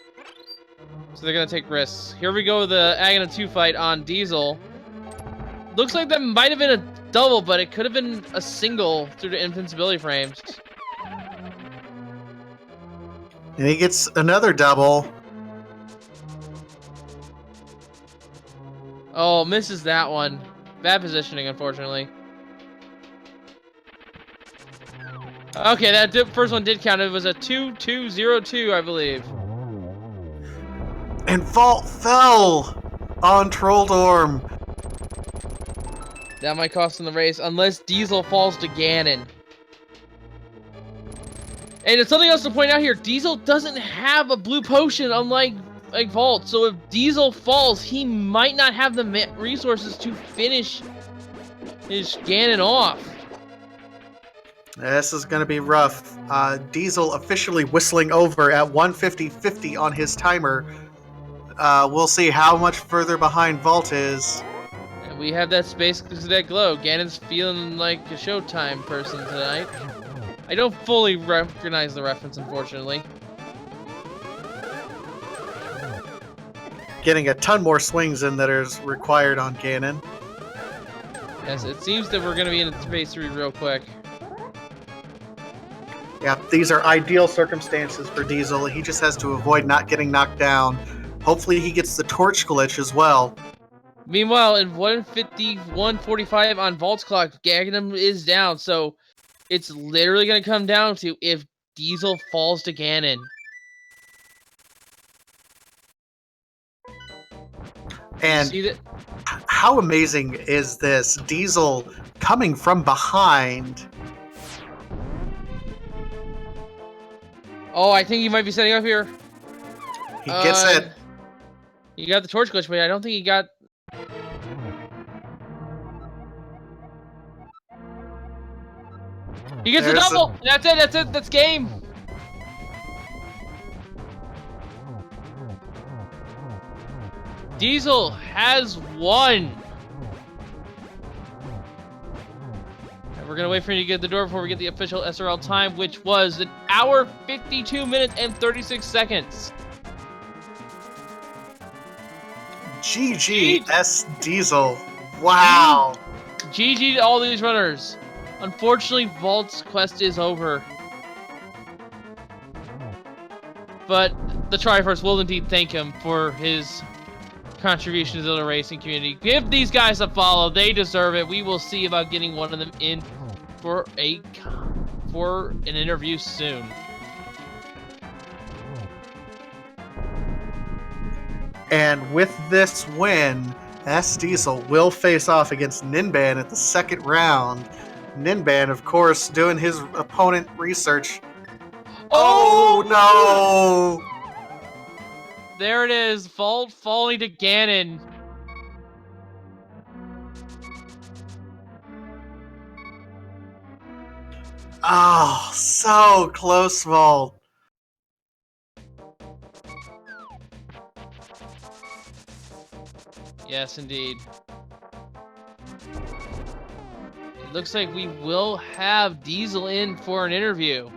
So they're gonna take risks. Here we go with the Aghanim 2 fight on Diesel. Looks like that might have been a double, but it could have been a single through the invincibility frames. And he gets another double. Oh, misses that one. Bad positioning, unfortunately. Okay, that first one did count. It was a 2-2-0-2, I believe. And Vault fell on Trolldorm. That might cost him the race, unless Diesel falls to Ganon. And it's something else to point out here. Diesel doesn't have a blue potion, unlike Vault. So if Diesel falls, he might not have the resources to finish his Ganon off. This is going to be rough. Diesel officially whistling over at 150.50 on his timer. We'll see how much further behind Vault is. And we have that Space Cadet glow. Ganon's feeling like a Showtime person tonight. I don't fully recognize the reference, unfortunately. Getting a ton more swings in that is required on Ganon. Yes, it seems that we're going to be in Phase 3 real quick. Yeah, these are ideal circumstances for Diesel. He just has to avoid not getting knocked down. Hopefully he gets the torch glitch as well. Meanwhile, in 1:51:45 on Vault's clock, Aghanim is down, so it's literally going to come down to if Diesel falls to Ganon. And see that? How amazing is this? Diesel coming from behind. Oh, I think he might be setting up here. He gets it. He got the torch glitch, but I don't think he got... He gets a double! That's it, that's game! Diesel has won! And we're gonna wait for you to get the door before we get the official SRL time, which was 1 hour, 52 minutes, and 36 seconds. GG SDiezal. Wow. GG to all these runners. Unfortunately, Vault's quest is over. But the Triforce will indeed thank him for his contribution to the racing community. Give these guys a follow. They deserve it. We will see about getting one of them in for an interview soon. And with this win, SDiezal will face off against Ninban at the second round. Ninban, of course, doing his opponent research. Oh no! There it is. Vault falling to Ganon. Oh, so close, Vault. Yes, indeed. It looks like we will have Diesel in for an interview.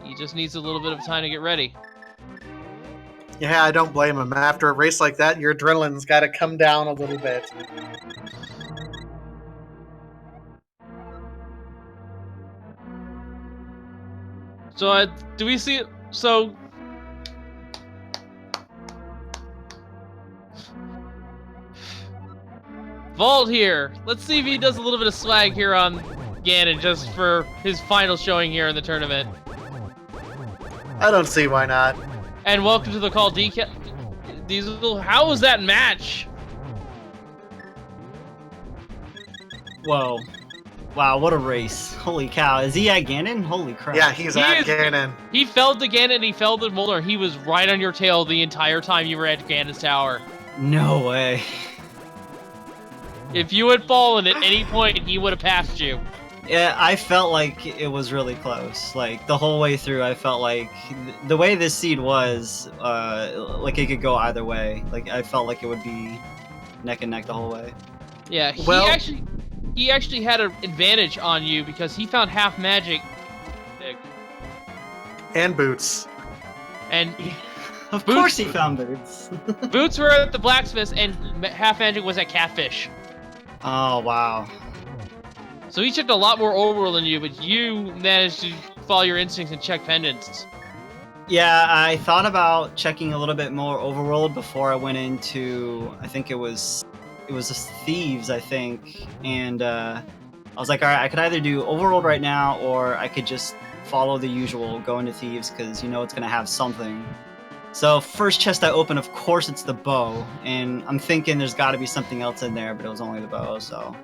He just needs a little bit of time to get ready. Yeah, I don't blame him. After a race like that, your adrenaline's got to come down a little bit. So, do we see... So... Vault here. Let's see if he does a little bit of swag here on Ganon just for his final showing here in the tournament. I don't see why not. And welcome to the call, Diesel. How was that match? Well, Wow, what a race. Holy cow. Is he at Ganon? Holy crap. Yeah, he's at Ganon. He felled the Ganon and he felled the Molder. He was right on your tail the entire time you were at Ganon's tower. No way. If you had fallen at any point, he would have passed you. Yeah, I felt like it was really close. Like, the whole way through, I felt like the way this seed was, like, it could go either way. Like, I felt like it would be neck and neck the whole way. Yeah, he actually had an advantage on you because he found half magic. And boots. And of course he found boots. Boots were at the blacksmith and half magic was at Catfish. Oh, wow. So he checked a lot more overworld than you, but you managed to follow your instincts and check pendants. Yeah, I thought about checking a little bit more overworld before I went into, I think it was just Thieves, I think, and I was like, all right, I could either do overworld right now, or I could just follow the usual, go into Thieves, because you know it's gonna have something. So first chest I open, of course it's the bow, and I'm thinking there's got to be something else in there, but it was only the bow, so.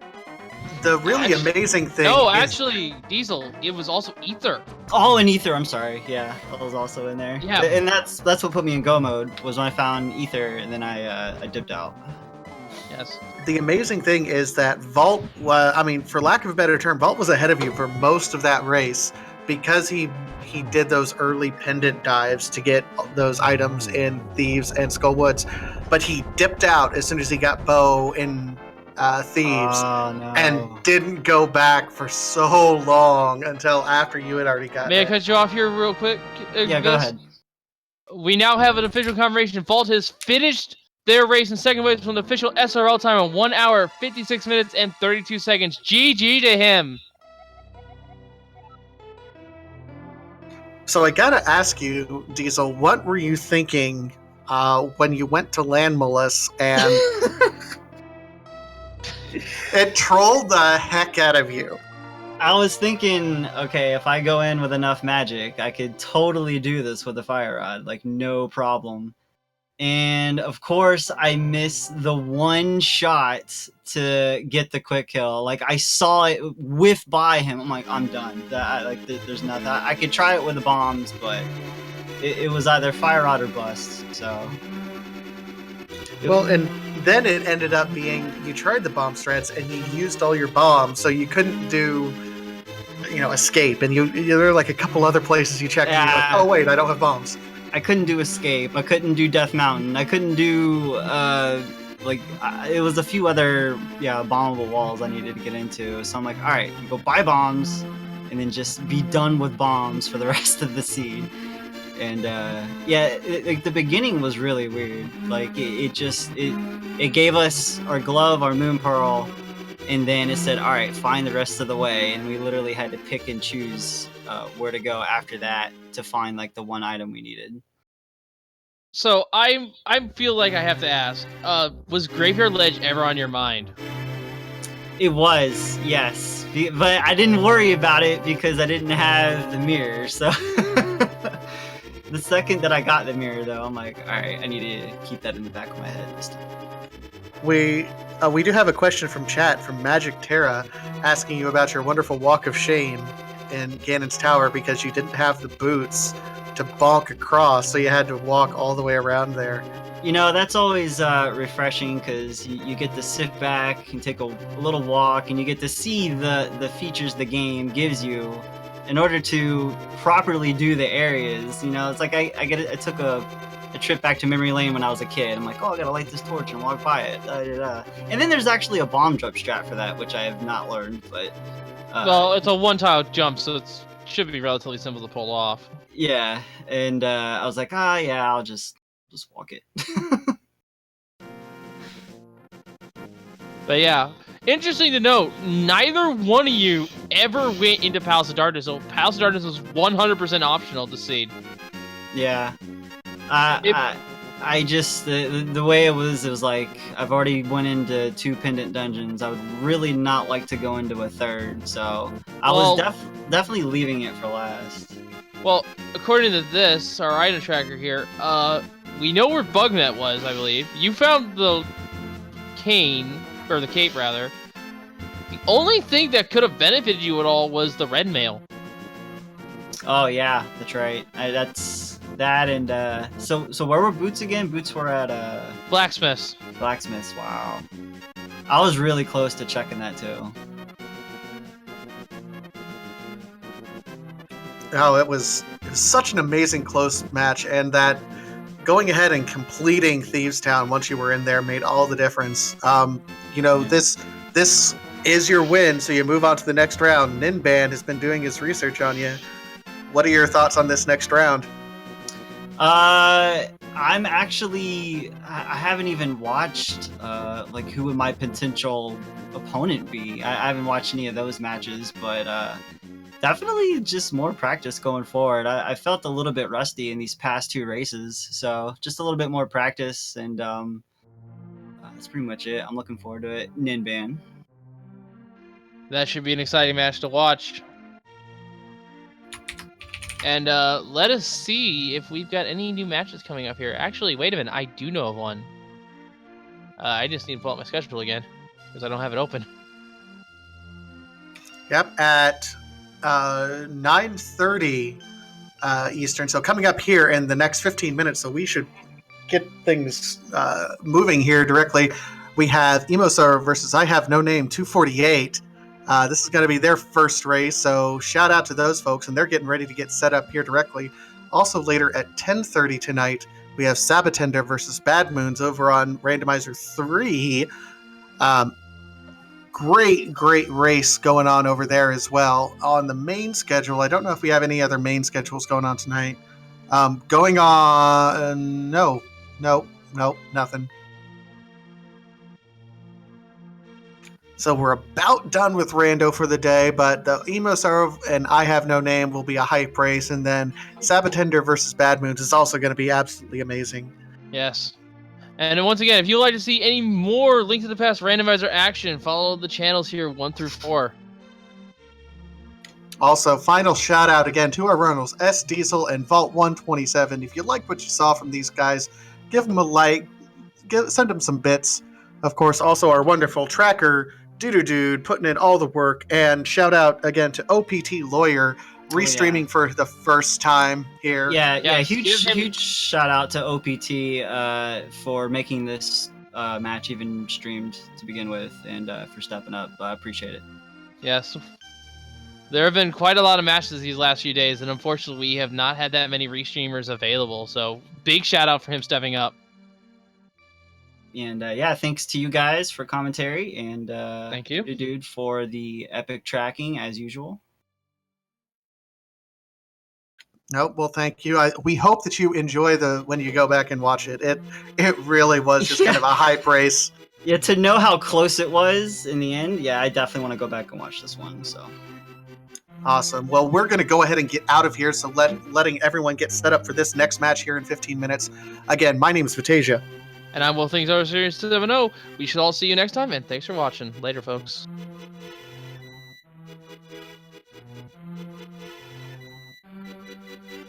The really amazing thing actually, Diesel, it was also Ether. Oh, and Ether, I'm sorry. Yeah, that was also in there. Yeah. And that's what put me in go mode, was when I found Ether, and then I dipped out. Yes. The amazing thing is that Vault, I mean, for lack of a better term, Vault was ahead of you for most of that race because he did those early pendant dives to get those items in Thieves and Skullwoods, but he dipped out as soon as he got bow in Thieves, and didn't go back for so long until after you had already got May I cut you off here real quick? Yeah, go ahead. We now have an official confirmation. Vault has finished their race in second place with an official SRL time of 1 hour, 56 minutes, and 32 seconds. GG to him. So I gotta ask you, Diesel, what were you thinking when you went to Landmolus and it trolled the heck out of you? I was thinking, okay, if I go in with enough magic, I could totally do this with the fire rod, like no problem. And of course, I missed the one shot to get the quick kill. Like, I saw it whiff by him. I'm like, I'm done. There's nothing. I could try it with the bombs, but it was either fire rod or bust. So. Well, and then it ended up being you tried the bomb strats and you used all your bombs, so you couldn't do, escape. And there were like a couple other places you checked. And you're like, oh wait, I don't have bombs. I couldn't do escape. I couldn't do Death Mountain. I couldn't do it was a few other bombable walls I needed to get into. So I'm like, all right, you go buy bombs, and then just be done with bombs for the rest of the seed. And the beginning was really weird. Like it gave us our glove, our moon pearl, and then it said, all right, find the rest of the way, and we literally had to pick and choose where to go after that to find like the one item we needed. So I feel like I have to ask, was Graveyard Ledge ever on your mind? It was, yes, but I didn't worry about it because I didn't have the mirror. So the second that I got the mirror, though, I'm like, all right, I need to keep that in the back of my head this time. We do have a question from chat from Magic Terra asking you about your wonderful walk of shame in Ganon's Tower because you didn't have the boots to bonk across, so you had to walk all the way around there. You know, that's always refreshing because you get to sit back and take a little walk, and you get to see the features the game gives you in order to properly do the areas. You know, it's like I took a trip back to memory lane when I was a kid. I'm like, oh, I gotta light this torch and walk by it. And then there's actually a bomb drop strat for that, which I have not learned, but... well, it's a one-tile jump, so it should be relatively simple to pull off. Yeah, and I was like, I'll just walk it. But yeah, interesting to note, neither one of you ever went into Palace of Darkness, so Palace of Darkness was 100% optional to seed. Yeah. I just, the way it was like, I've already went into 2 pendant dungeons. I would really not like to go into a third, so I was definitely leaving it for last. Well, according to this, our item tracker here, we know where Bugnet was, I believe. You found the cane, or the cape rather. The only thing that could have benefited you at all was the red mail. Oh yeah, that's right. That's that and so where were Boots again? Boots were at Blacksmiths. Blacksmiths. Wow. I was really close to checking that too. Oh, it was such an amazing close match, and that going ahead and completing Thieves Town once you were in there made all the difference. This is your win, so you move on to the next round. Ninban has been doing his research on you. What are your thoughts on this next round? I'm actually I haven't even watched like who would my potential opponent be. I haven't watched any of those matches, but definitely just more practice going forward. I felt a little bit rusty in these past 2 races, so just a little bit more practice, and that's pretty much it. I'm looking forward to it. Ninban. That should be an exciting match to watch. And let us see if we've got any new matches coming up here. Actually, wait a minute. I do know of one. I just need to pull up my schedule again because I don't have it open. Yep, at 9:30 Eastern. So coming up here in the next 15 minutes, so we should get things moving here directly. We have Emosar versus I Have No Name 248. This is going to be their first race, so shout out to those folks, and they're getting ready to get set up here directly. Also later at 10:30 tonight, we have Sabatender versus Bad Moons over on Randomizer 3. Great race going on over there as well. On the main schedule, I don't know if we have any other main schedules going on tonight. Going on, no, nothing. So we're about done with Rando for the day, but the Emosar and I Have No Name will be a hype race, and then Sabatender versus Bad Moons is also going to be absolutely amazing. Yes. And once again, if you'd like to see any more Link to the Past randomizer action, follow the channels here 1 through 4. Also, final shout out again to our runners, SDiezal and Vault127. If you like what you saw from these guys, give them a like, send them some bits. Of course, also our wonderful tracker, Dude, putting in all the work. And shout out again to OPT Lawyer, restreaming for the first time here. Yeah, huge shout out to OPT for making this match even streamed to begin with, and for stepping up. I appreciate it. Yes. There have been quite a lot of matches these last few days, and unfortunately we have not had that many restreamers available, so big shout out for him stepping up. And thanks to you guys for commentary, and thank you, Dude, for the epic tracking as usual. Nope. Well, thank you. We hope that you enjoy when you go back and watch it. It really was just kind of a hype race. Yeah, to know how close it was in the end. Yeah, I definitely want to go back and watch this one. So awesome. Well, we're going to go ahead and get out of here. So letting everyone get set up for this next match here in 15 minutes. Again, my name is Vitasia. And I'm Will Things Are Serious 70. We should all see you next time, and thanks for watching. Later, folks.